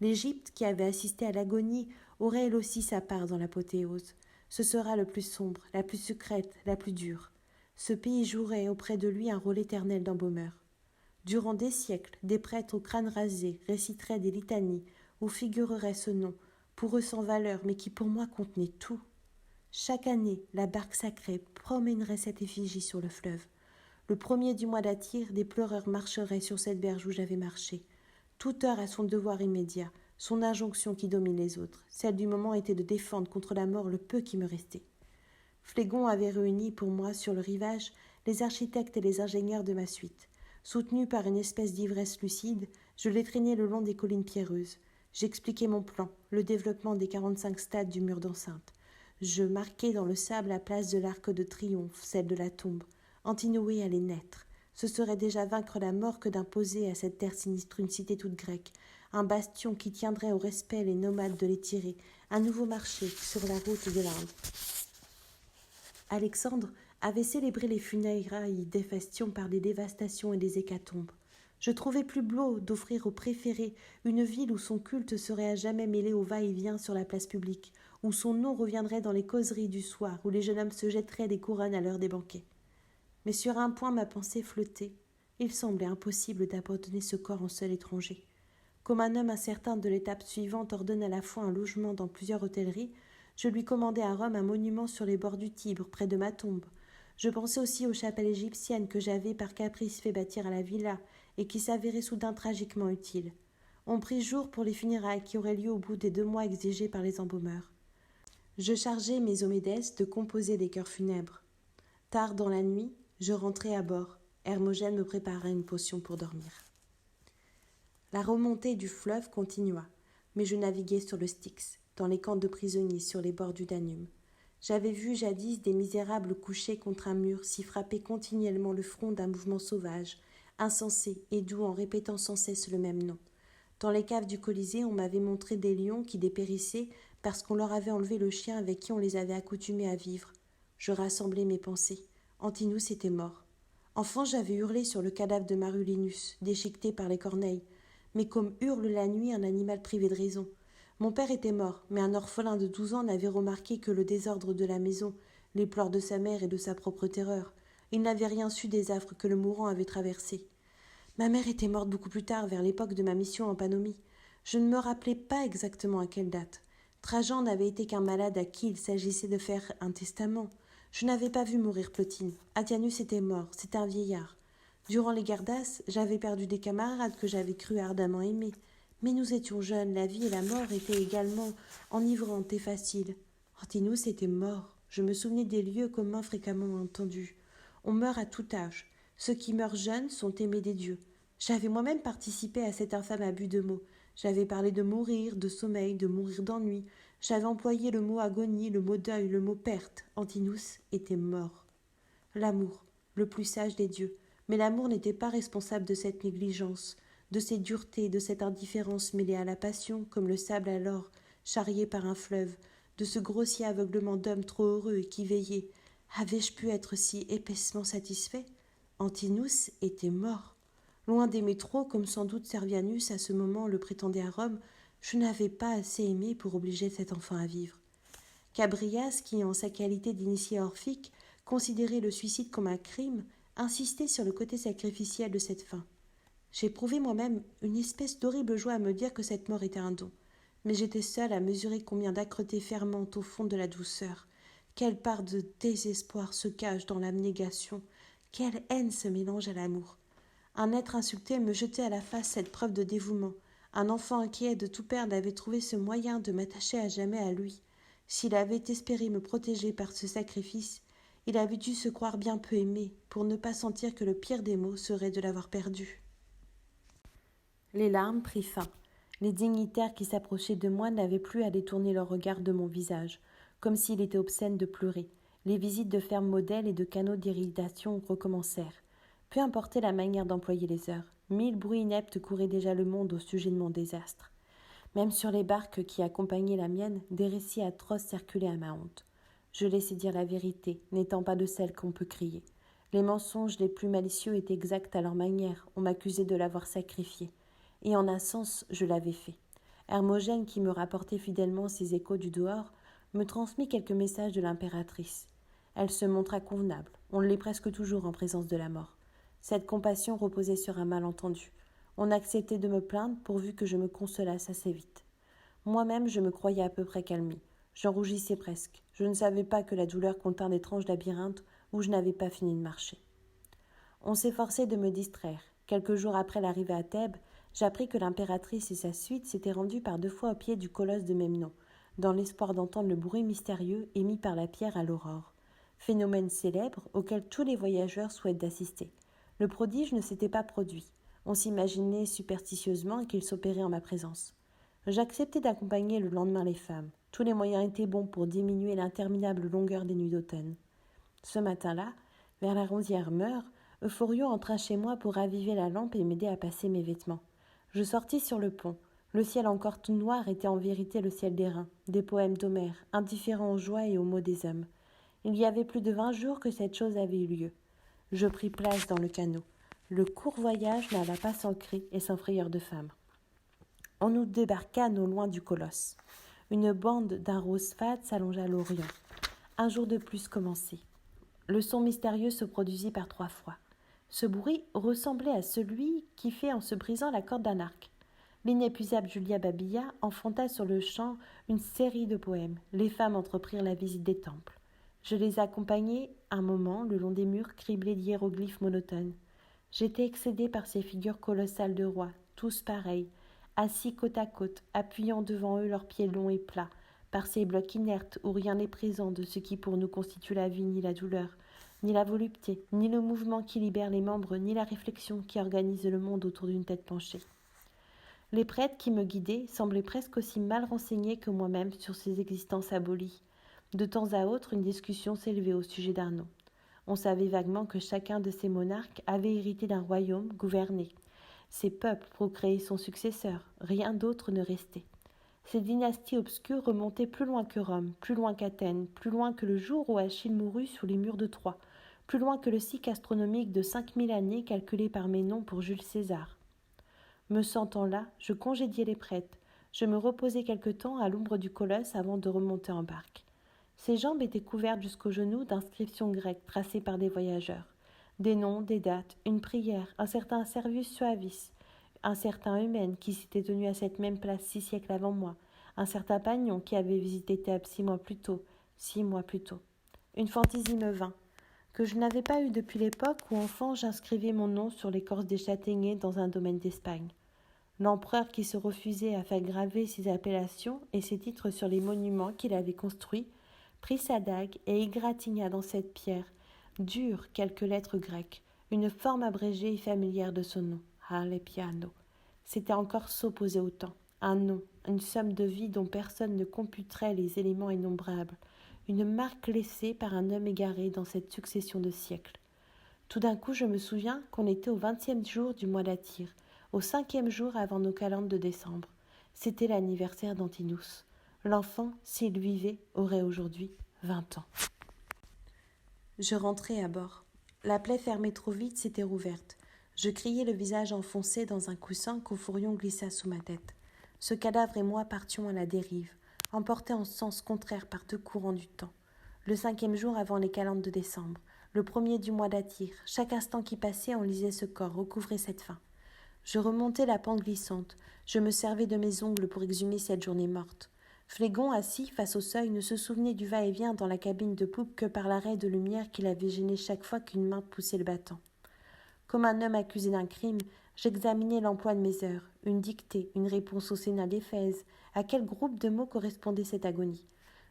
L'Égypte, qui avait assisté à l'agonie, aurait elle aussi sa part dans l'apothéose. Ce sera le plus sombre, la plus secrète, la plus dure. Ce pays jouerait auprès de lui un rôle éternel d'embaumeur. Durant des siècles, des prêtres au crâne rasé réciteraient des litanies où figurerait ce nom, pour eux sans valeur, mais qui pour moi contenait tout. Chaque année, la barque sacrée promènerait cette effigie sur le fleuve. Le premier du mois d'Atyr, des pleureurs marcheraient sur cette berge où j'avais marché. Toute heure a son devoir immédiat, son injonction qui domine les autres. Celle du moment était de défendre contre la mort le peu qui me restait. Phlégon avait réuni pour moi sur le rivage les architectes et les ingénieurs de ma suite. Soutenu par une espèce d'ivresse lucide, je les traînais le long des collines pierreuses. J'expliquais mon plan, le développement des 45 stades du mur d'enceinte. Je marquais dans le sable la place de l'Arc de Triomphe, celle de la tombe. Antinoé allait naître. Ce serait déjà vaincre la mort que d'imposer à cette terre sinistre une cité toute grecque, un bastion qui tiendrait au respect les nomades de l'Éthyrée, un nouveau marché sur la route de l'Inde. Alexandre avait célébré les funérailles d'Héphaïstion par des dévastations et des hécatombes. Je trouvais plus beau d'offrir aux préférés une ville où son culte serait à jamais mêlé au va-et-vient sur la place publique, où son nom reviendrait dans les causeries du soir, où les jeunes hommes se jetteraient des couronnes à l'heure des banquets. Mais sur un point ma pensée flottait. Il semblait impossible d'abandonner ce corps en seul étranger. Comme un homme incertain de l'étape suivante ordonne à la fois un logement dans plusieurs hôtelleries, je lui commandai à Rome un monument sur les bords du Tibre, près de ma tombe. Je pensais aussi aux chapelles égyptiennes que j'avais par caprice fait bâtir à la villa et qui s'avéraient soudain tragiquement utiles. On prit jour pour les funérailles qui auraient lieu au bout des 2 mois exigés par les embaumeurs. Je chargeai mes Omédès de composer des chœurs funèbres. Tard dans la nuit, je rentrai à bord. Hermogène me prépara une potion pour dormir. La remontée du fleuve continua, mais je naviguais sur le Styx, dans les camps de prisonniers sur les bords du Danube. J'avais vu jadis des misérables couchés contre un mur s'y frapper continuellement le front d'un mouvement sauvage, insensé et doux en répétant sans cesse le même nom. Dans les caves du Colisée, on m'avait montré des lions qui dépérissaient parce qu'on leur avait enlevé le chien avec qui on les avait accoutumés à vivre. Je rassemblai mes pensées. Antinous était mort. Enfant, j'avais hurlé sur le cadavre de Marulinus, déchiqueté par les corneilles. Mais comme hurle la nuit un animal privé de raison. Mon père était mort, mais un orphelin de 12 ans n'avait remarqué que le désordre de la maison, les pleurs de sa mère et de sa propre terreur. Il n'avait rien su des affres que le mourant avait traversés. Ma mère était morte beaucoup plus tard, vers l'époque de ma mission en Pannomie. Je ne me rappelais pas exactement à quelle date. Trajan n'avait été qu'un malade à qui il s'agissait de faire un testament. Je n'avais pas vu mourir Plotine. Atianus était mort, c'était un vieillard. Durant les guerres d'As, j'avais perdu des camarades que j'avais cru ardemment aimer. Mais nous étions jeunes, la vie et la mort étaient également enivrantes et faciles. Antinous était mort. Je me souvenais des lieux communs fréquemment entendus. On meurt à tout âge. Ceux qui meurent jeunes sont aimés des dieux. J'avais moi-même participé à cet infâme abus de mots. J'avais parlé de mourir, de sommeil, de mourir d'ennui. J'avais employé le mot agonie, le mot deuil, le mot perte. Antinous était mort. L'amour, le plus sage des dieux. Mais l'amour n'était pas responsable de cette négligence, de ces duretés, de cette indifférence mêlée à la passion, comme le sable alors, charrié par un fleuve, de ce grossier aveuglement d'homme trop heureux et qui veillait. Avais-je pu être si épaissement satisfait? Antinous était mort. Loin d'aimer trop, comme sans doute Servianus à ce moment le prétendait à Rome, je n'avais pas assez aimé pour obliger cet enfant à vivre. Cabrias, qui, en sa qualité d'initié orphique, considérait le suicide comme un crime, insistait sur le côté sacrificiel de cette fin. J'éprouvais moi-même une espèce d'horrible joie à me dire que cette mort était un don, mais j'étais seule à mesurer combien d'âcreté fermente au fond de la douceur, quelle part de désespoir se cache dans l'abnégation, quelle haine se mélange à l'amour. Un être insulté me jetait à la face cette preuve de dévouement. Un enfant inquiet de tout perdre avait trouvé ce moyen de m'attacher à jamais à lui. S'il avait espéré me protéger par ce sacrifice, il avait dû se croire bien peu aimé pour ne pas sentir que le pire des maux serait de l'avoir perdu. Les larmes prirent fin. Les dignitaires qui s'approchaient de moi n'avaient plus à détourner leur regard de mon visage, comme s'il était obscène de pleurer. Les visites de fermes modèles et de canaux d'irrigation recommencèrent. Peu importait la manière d'employer les heures, 1000 bruits ineptes couraient déjà le monde au sujet de mon désastre. Même sur les barques qui accompagnaient la mienne, des récits atroces circulaient à ma honte. Je laissais dire la vérité, n'étant pas de celles qu'on peut crier. Les mensonges les plus malicieux étaient exacts à leur manière, on m'accusait de l'avoir sacrifié. Et en un sens, je l'avais fait. Hermogène, qui me rapportait fidèlement ses échos du dehors, me transmit quelques messages de l'impératrice. Elle se montra convenable, on l'est presque toujours en présence de la mort. Cette compassion reposait sur un malentendu. On acceptait de me plaindre pourvu que je me consolasse assez vite. Moi-même, je me croyais à peu près calmée. J'en rougissais presque. Je ne savais pas que la douleur contint d'étranges labyrinthes où je n'avais pas fini de marcher. On s'efforçait de me distraire. Quelques jours après l'arrivée à Thèbes, j'appris que l'impératrice et sa suite s'étaient rendues par 2 fois au pied du colosse de Memnon, dans l'espoir d'entendre le bruit mystérieux émis par la pierre à l'aurore. Phénomène célèbre auquel tous les voyageurs souhaitent d'assister. Le prodige ne s'était pas produit. On s'imaginait superstitieusement qu'il s'opérait en ma présence. J'acceptai d'accompagner le lendemain les femmes. Tous les moyens étaient bons pour diminuer l'interminable longueur des nuits d'automne. Ce matin-là, vers la 11e heure, Euphorio entra chez moi pour raviver la lampe et m'aider à passer mes vêtements. Je sortis sur le pont. Le ciel encore tout noir était en vérité le ciel d'airain, des poèmes d'Homère, indifférents aux joies et aux maux des hommes. Il y avait plus de 20 jours que cette chose avait eu lieu. Je pris place dans le canot. Le court voyage n'alla pas sans cris et sans frayeur de femme. On nous débarquâmes au loin du colosse. Une bande d'un rose fade s'allongea à l'Orient. Un jour de plus commençait. Le son mystérieux se produisit par 3 fois. Ce bruit ressemblait à celui qui fait en se brisant la corde d'un arc. L'inépuisable Julia Babilla enfanta sur le champ une série de poèmes. Les femmes entreprirent la visite des temples. Je les accompagnai un moment le long des murs criblés d'hiéroglyphes monotones. J'étais excédée par ces figures colossales de rois, tous pareils, assis côte à côte, appuyant devant eux leurs pieds longs et plats, par ces blocs inertes où rien n'est présent de ce qui pour nous constitue la vie ni la douleur, ni la volupté, ni le mouvement qui libère les membres, ni la réflexion qui organise le monde autour d'une tête penchée. Les prêtres qui me guidaient semblaient presque aussi mal renseignés que moi-même sur ces existences abolies. De temps à autre, une discussion s'élevait au sujet d'Arnaud. On savait vaguement que chacun de ces monarques avait hérité d'un royaume gouverné. Ces peuples procréaient son successeur, rien d'autre ne restait. Ces dynasties obscures remontaient plus loin que Rome, plus loin qu'Athènes, plus loin que le jour où Achille mourut sous les murs de Troie, plus loin que le cycle astronomique de 5000 années calculé par Ménon pour Jules César. Me sentant là, je congédiai les prêtres. Je me reposai quelque temps à l'ombre du colosse avant de remonter en barque. Ses jambes étaient couvertes jusqu'aux genoux d'inscriptions grecques tracées par des voyageurs. Des noms, des dates, une prière, un certain Servius Suavis, un certain Eumène qui s'était tenu à cette même place 6 siècles avant moi, un certain Pagnon qui avait visité Thèbes 6 mois plus tôt. Une fantaisie me vint, que je n'avais pas eue depuis l'époque où enfant j'inscrivais mon nom sur l'écorce des châtaigniers dans un domaine d'Espagne. L'empereur qui se refusait à faire graver ses appellations et ses titres sur les monuments qu'il avait construits, prit sa dague et égratigna dans cette pierre, dure quelques lettres grecques, une forme abrégée et familière de son nom, Alepiano. C'était encore s'opposer au temps, un nom, une somme de vie dont personne ne computerait les éléments innombrables, une marque laissée par un homme égaré dans cette succession de siècles. Tout d'un coup, je me souviens qu'on était au 20e jour du mois d'Atyr, au 5e jour avant nos calendes de décembre. C'était l'anniversaire d'Antinous. L'enfant, s'il vivait, aurait aujourd'hui 20 ans. Je rentrai à bord. La plaie fermée trop vite s'était rouverte. Je criai le visage enfoncé dans un coussin qu'au fourrion glissa sous ma tête. Ce cadavre et moi partions à la dérive, emportés en sens contraire par deux courants du temps. Le 5e jour avant les calendes de décembre, le 1er du mois d'Atyr, chaque instant qui passait enlisait ce corps, recouvrait cette fin. Je remontai la pente glissante, je me servais de mes ongles pour exhumer cette journée morte. Flégon, assis face au seuil, ne se souvenait du va-et-vient dans la cabine de poupe que par l'arrêt de lumière qu'il avait gêné chaque fois qu'une main poussait le battant. Comme un homme accusé d'un crime, j'examinais l'emploi de mes heures, une dictée, une réponse au Sénat d'Éphèse. À quel groupe de mots correspondait cette agonie?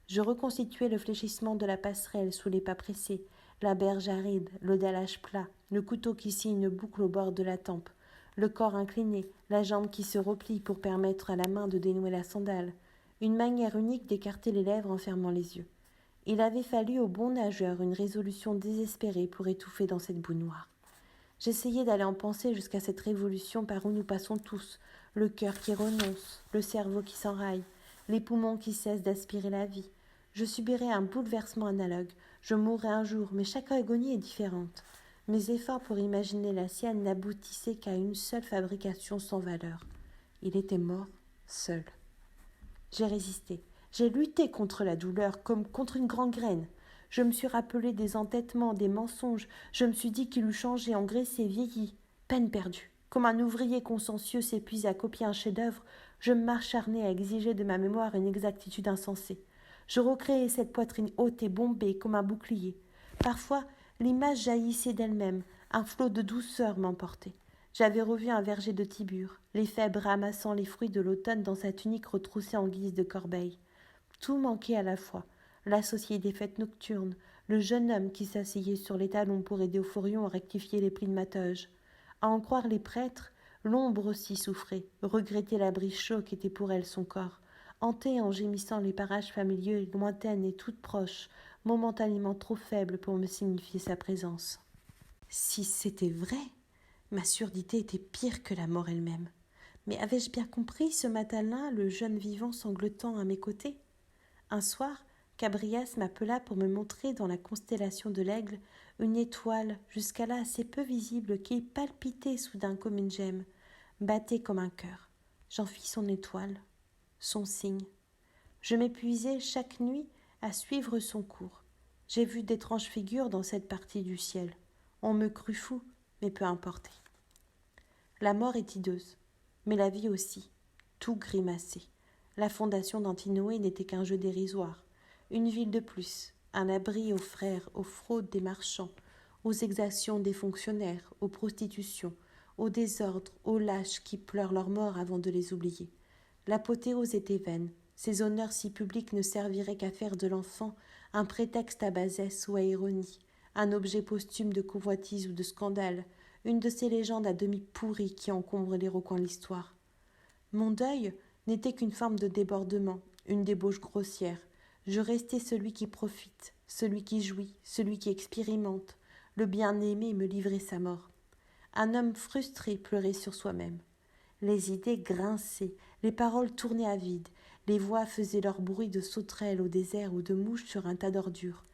Je reconstituais le fléchissement de la passerelle sous les pas pressés, la berge aride, le dallage plat, le couteau qui scie une boucle au bord de la tempe, le corps incliné, la jambe qui se replie pour permettre à la main de dénouer la sandale, une manière unique d'écarter les lèvres en fermant les yeux. Il avait fallu au bon nageur une résolution désespérée pour étouffer dans cette boue noire. J'essayais d'aller en pensée jusqu'à cette révolution par où nous passons tous, le cœur qui renonce, le cerveau qui s'enraille, les poumons qui cessent d'aspirer la vie. Je subirais un bouleversement analogue, je mourrais un jour, mais chaque agonie est différente. Mes efforts pour imaginer la sienne n'aboutissaient qu'à une seule fabrication sans valeur. Il était mort, seul. J'ai résisté, j'ai lutté contre la douleur comme contre une gangrène. Je me suis rappelé des entêtements, des mensonges, je me suis dit qu'il eût changé, engraissé, vieilli. Peine perdue. Comme un ouvrier consciencieux s'épuise à copier un chef-d'œuvre, je m'acharnais à exiger de ma mémoire une exactitude insensée. Je recréais cette poitrine haute et bombée comme un bouclier. Parfois, l'image jaillissait d'elle-même, un flot de douceur m'emportait. J'avais revu un verger de Tibur, les fèbres ramassant les fruits de l'automne dans sa tunique retroussée en guise de corbeille. Tout manquait à la fois. L'associé des fêtes nocturnes, le jeune homme qui s'asseyait sur les talons pour aider au fourrion à rectifier les plis de ma toge. À en croire les prêtres, l'ombre aussi souffrait, regrettait l'abri chaud qu'était pour elle son corps, hantait en gémissant les parages familiers, lointaines et toutes proches, momentanément trop faibles pour me signifier sa présence. Si c'était vrai, ma surdité était pire que la mort elle-même. Mais avais-je bien compris ce matin-là le jeune vivant sanglotant à mes côtés? Un soir, Cabrias m'appela pour me montrer dans la constellation de l'Aigle une étoile jusqu'à-là assez peu visible qui palpitait soudain comme une gemme, battait comme un cœur. J'en fis son étoile, son signe. Je m'épuisais chaque nuit à suivre son cours. J'ai vu d'étranges figures dans cette partie du ciel. On me crut fou, mais peu importe. La mort est hideuse, mais la vie aussi. Tout grimacé. La fondation d'Antinoé n'était qu'un jeu dérisoire. Une ville de plus, un abri aux frères, aux fraudes des marchands, aux exactions des fonctionnaires, aux prostitutions, aux désordres, aux lâches qui pleurent leur mort avant de les oublier. L'apothéose était vaine. Ces honneurs si publics ne serviraient qu'à faire de l'enfant un prétexte à bassesse ou à ironie, un objet posthume de convoitise ou de scandale, une de ces légendes à demi pourries qui encombrent les recoins de l'histoire. Mon deuil n'était qu'une forme de débordement, une débauche grossière. Je restais celui qui profite, celui qui jouit, celui qui expérimente. Le bien-aimé me livrait sa mort. Un homme frustré pleurait sur soi-même. Les idées grinçaient, les paroles tournaient à vide, les voix faisaient leur bruit de sauterelles au désert ou de mouches sur un tas d'ordures.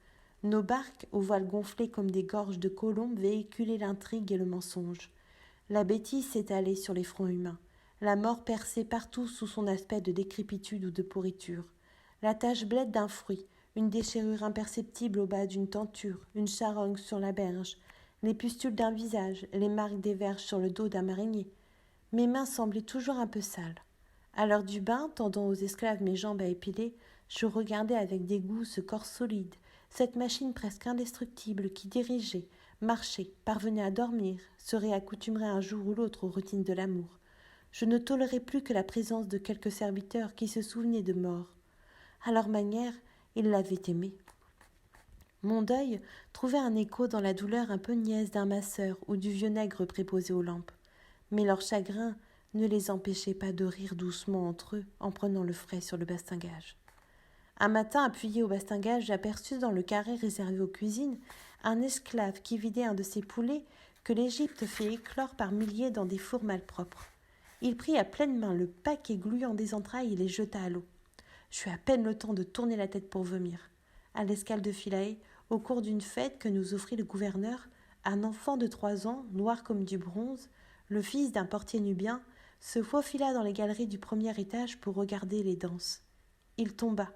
Nos barques, aux voiles gonflées comme des gorges de colombes, véhiculaient l'intrigue et le mensonge. La bêtise s'étalait sur les fronts humains. La mort perçait partout sous son aspect de décrépitude ou de pourriture. La tache blette d'un fruit, une déchirure imperceptible au bas d'une tenture, une charogne sur la berge, les pustules d'un visage, les marques des verges sur le dos d'un marinier. Mes mains semblaient toujours un peu sales. À l'heure du bain, tendant aux esclaves mes jambes à épiler, je regardais avec dégoût ce corps solide, cette machine presque indestructible qui dirigeait, marchait, parvenait à dormir, se réaccoutumerait un jour ou l'autre aux routines de l'amour. Je ne tolérais plus que la présence de quelques serviteurs qui se souvenaient de mort. À leur manière, ils l'avaient aimé. Mon deuil trouvait un écho dans la douleur un peu niaise d'un masseur ou du vieux nègre préposé aux lampes. Mais leur chagrin ne les empêchait pas de rire doucement entre eux en prenant le frais sur le bastingage. Un matin, appuyé au bastingage, j'aperçus dans le carré réservé aux cuisines un esclave qui vidait un de ces poulets que l'Égypte fait éclore par milliers dans des fours malpropres. Il prit à pleine main le paquet gluant des entrailles et les jeta à l'eau. J'eus à peine le temps de tourner la tête pour vomir. À l'escale de Philae, au cours d'une fête que nous offrit le gouverneur, un enfant de 3 ans, noir comme du bronze, le fils d'un portier nubien, se faufila dans les galeries du premier étage pour regarder les danses. Il tomba.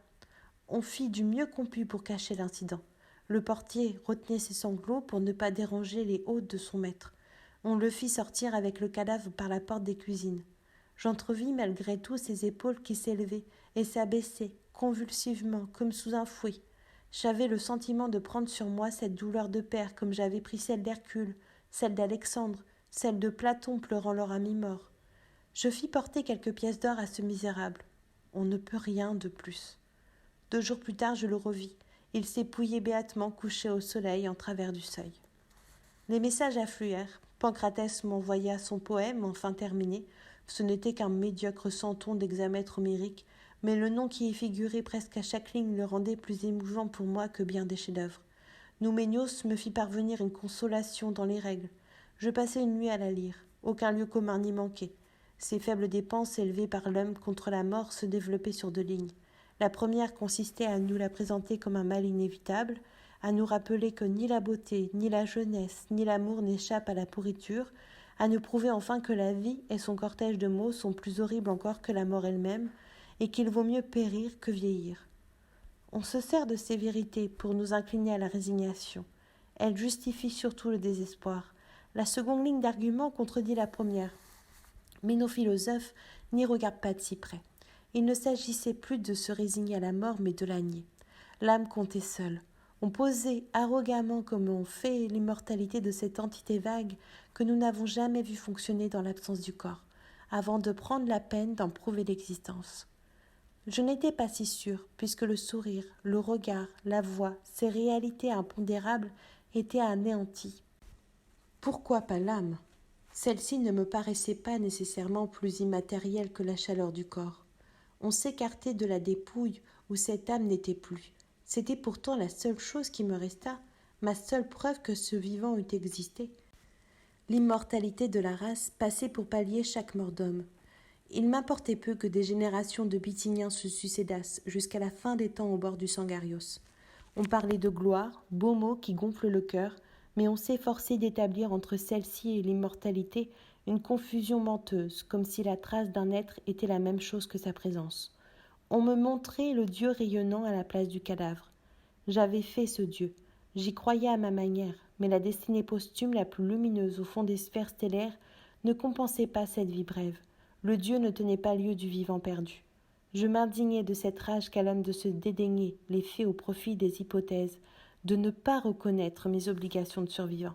On fit du mieux qu'on put pour cacher l'incident. Le portier retenait ses sanglots pour ne pas déranger les hôtes de son maître. On le fit sortir avec le cadavre par la porte des cuisines. J'entrevis malgré tout ses épaules qui s'élevaient et s'abaissaient convulsivement comme sous un fouet. J'avais le sentiment de prendre sur moi cette douleur de père comme j'avais pris celle d'Hercule, celle d'Alexandre, celle de Platon pleurant leur ami mort. Je fis porter quelques pièces d'or à ce misérable. On ne peut rien de plus. 2 jours plus tard, je le revis. Il s'épouillait béatement couché au soleil en travers du seuil. Les messages affluèrent. Pancratès m'envoya son poème, enfin terminé. Ce n'était qu'un médiocre centon d'hexamètre homérique, mais le nom qui y figurait presque à chaque ligne le rendait plus émouvant pour moi que bien des chefs-d'œuvre. Nouménios me fit parvenir une consolation dans les règles. Je passai une nuit à la lire. Aucun lieu commun n'y manquait. Ces faibles dépenses élevées par l'homme contre la mort se développaient sur 2 lignes. La première consistait à nous la présenter comme un mal inévitable, à nous rappeler que ni la beauté, ni la jeunesse, ni l'amour n'échappent à la pourriture, à nous prouver enfin que la vie et son cortège de maux sont plus horribles encore que la mort elle-même, et qu'il vaut mieux périr que vieillir. On se sert de ces vérités pour nous incliner à la résignation. Elles justifient surtout le désespoir. La seconde ligne d'argument contredit la première. Mais nos philosophes n'y regardent pas de si près. Il ne s'agissait plus de se résigner à la mort, mais de la nier. L'âme comptait seule. On posait arrogamment comme on fait l'immortalité de cette entité vague que nous n'avons jamais vue fonctionner dans l'absence du corps, avant de prendre la peine d'en prouver l'existence. Je n'étais pas si sûre, puisque le sourire, le regard, la voix, ces réalités impondérables étaient anéanties. Pourquoi pas l'âme ? Celle-ci ne me paraissait pas nécessairement plus immatérielle que la chaleur du corps. On s'écartait de la dépouille où cette âme n'était plus. C'était pourtant la seule chose qui me restât, ma seule preuve que ce vivant eût existé. L'immortalité de la race passait pour pallier chaque mort d'homme. Il m'importait peu que des générations de Bithyniens se succédassent jusqu'à la fin des temps au bord du Sangarios. On parlait de gloire, beaux mots qui gonflent le cœur, mais on s'efforçait d'établir entre celle-ci et l'immortalité une confusion menteuse, comme si la trace d'un être était la même chose que sa présence. On me montrait le Dieu rayonnant à la place du cadavre. J'avais fait ce Dieu. J'y croyais à ma manière, mais la destinée posthume la plus lumineuse au fond des sphères stellaires ne compensait pas cette vie brève. Le Dieu ne tenait pas lieu du vivant perdu. Je m'indignais de cette rage qu'a l'homme de se dédaigner les faits au profit des hypothèses, de ne pas reconnaître mes obligations de survivant.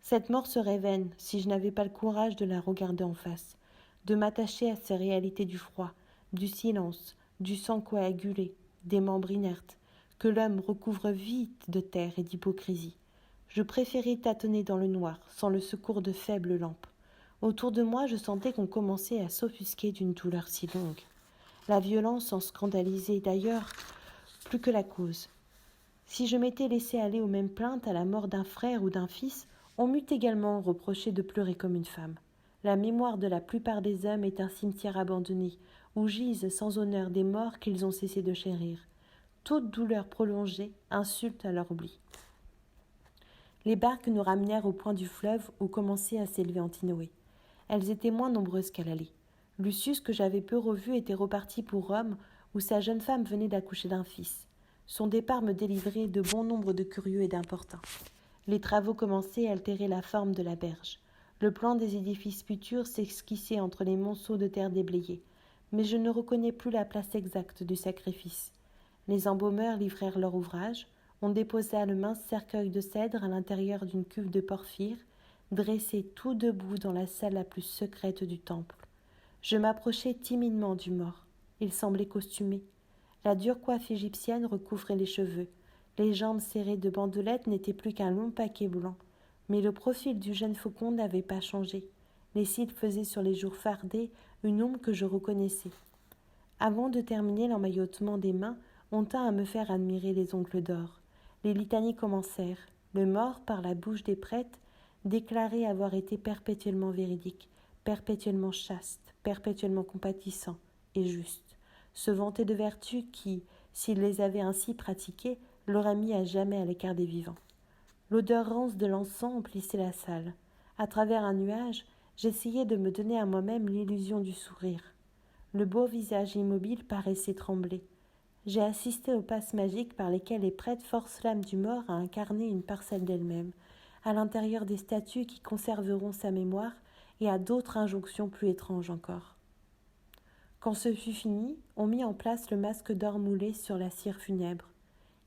Cette mort serait vaine si je n'avais pas le courage de la regarder en face, de m'attacher à ces réalités du froid, du silence, du sang coagulé, des membres inertes, que l'homme recouvre vite de terre et d'hypocrisie. Je préférais tâtonner dans le noir, sans le secours de faibles lampes. Autour de moi, je sentais qu'on commençait à s'offusquer d'une douleur si longue. La violence en scandalisait d'ailleurs plus que la cause. Si je m'étais laissé aller aux mêmes plaintes à la mort d'un frère ou d'un fils, on m'eût également reproché de pleurer comme une femme. La mémoire de la plupart des hommes est un cimetière abandonné, où gisent sans honneur des morts qu'ils ont cessé de chérir. Toute douleur prolongée insulte à leur oubli. Les barques nous ramenèrent au point du fleuve où commençait à s'élever Antinoé. Elles étaient moins nombreuses qu'à l'aller. Lucius, que j'avais peu revu, était reparti pour Rome, où sa jeune femme venait d'accoucher d'un fils. Son départ me délivrait de bon nombre de curieux et d'importuns. Les travaux commençaient à altérer la forme de la berge. Le plan des édifices futurs s'esquissait entre les monceaux de terre déblayés. mais je ne reconnais plus la place exacte du sacrifice. Les embaumeurs livrèrent leur ouvrage, on déposa le mince cercueil de cèdre à l'intérieur d'une cuve de porphyre, dressé tout debout dans la salle la plus secrète du temple. Je m'approchai timidement du mort. Il semblait costumé. La dure coiffe égyptienne recouvrait les cheveux. Les jambes serrées de bandelettes n'étaient plus qu'un long paquet blanc. Mais le profil du jeune faucon n'avait pas changé. Les cils faisaient sur les joues fardées une ombre que je reconnaissais. Avant de terminer l'emmaillotement des mains, on tint à me faire admirer les ongles d'or. Les litanies commencèrent. Le mort, par la bouche des prêtres, déclarait avoir été perpétuellement véridique, perpétuellement chaste, perpétuellement compatissant et juste. Se vantait de vertus qui, s'il les avait ainsi pratiquées, l'aurait mis à jamais à l'écart des vivants. L'odeur rance de l'encens emplissait la salle. À travers un nuage, j'essayais de me donner à moi-même l'illusion du sourire. Le beau visage immobile paraissait trembler. J'ai assisté aux passes magiques par lesquelles les prêtres forcent l'âme du mort à incarner une parcelle d'elle-même, à l'intérieur des statues qui conserveront sa mémoire et à d'autres injonctions plus étranges encore. Quand ce fut fini, on mit en place le masque d'or moulé sur la cire funèbre.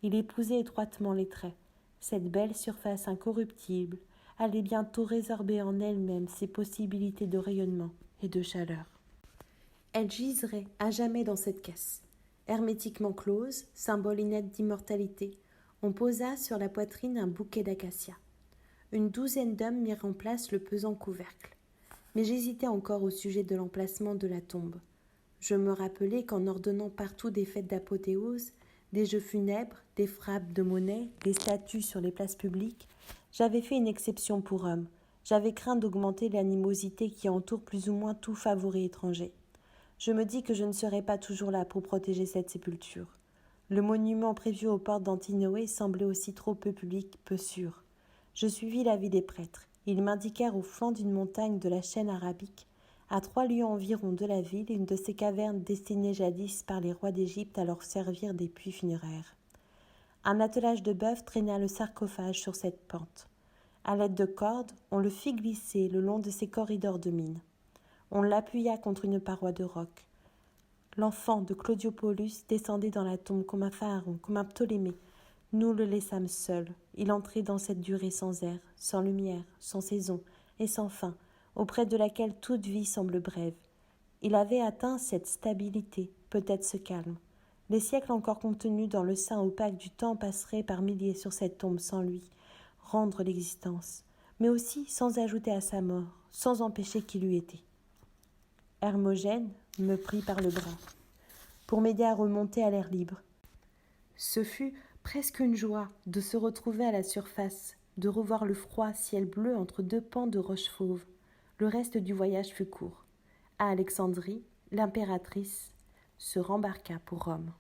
Il épousait étroitement les traits. Cette belle surface incorruptible allait bientôt résorber en elle-même ses possibilités de rayonnement et de chaleur. Elle giserait à jamais dans cette caisse. Hermétiquement close, symbole inerte d'immortalité, on posa sur la poitrine un bouquet d'acacia. Une douzaine d'hommes mirent en place le pesant couvercle. Mais j'hésitais encore au sujet de l'emplacement de la tombe. Je me rappelais qu'en ordonnant partout des fêtes d'apothéose, des jeux funèbres, des frappes de monnaie, des statues sur les places publiques, j'avais fait une exception pour hommes. J'avais craint d'augmenter l'animosité qui entoure plus ou moins tout favori étranger. Je me dis que je ne serai pas toujours là pour protéger cette sépulture. Le monument prévu aux portes d'Antinoé semblait aussi trop peu public, peu sûr. Je suivis l'avis des prêtres. Ils m'indiquèrent au flanc d'une montagne de la chaîne arabique, à 3 lieues environ de la ville, une de ces cavernes destinées jadis par les rois d'Égypte à leur servir des puits funéraires. Un attelage de bœufs traîna le sarcophage sur cette pente. À l'aide de cordes, on le fit glisser le long de ces corridors de mine. On l'appuya contre une paroi de roc. L'enfant de Claudiopolus descendait dans la tombe comme un pharaon, comme un Ptolémée. Nous le laissâmes seul. Il entrait dans cette durée sans air, sans lumière, sans saison et sans fin, auprès de laquelle toute vie semble brève. Il avait atteint cette stabilité, peut-être ce calme. Les siècles encore contenus dans le sein opaque du temps passeraient par milliers sur cette tombe sans lui rendre l'existence, mais aussi sans ajouter à sa mort, sans empêcher qu'il eût été. Hermogène me prit par le bras, pour m'aider à remonter à l'air libre. Ce fut presque une joie de se retrouver à la surface, de revoir le froid ciel bleu entre 2 pans de roches fauves. Le reste du voyage fut court. À Alexandrie, l'impératrice se rembarqua pour Rome.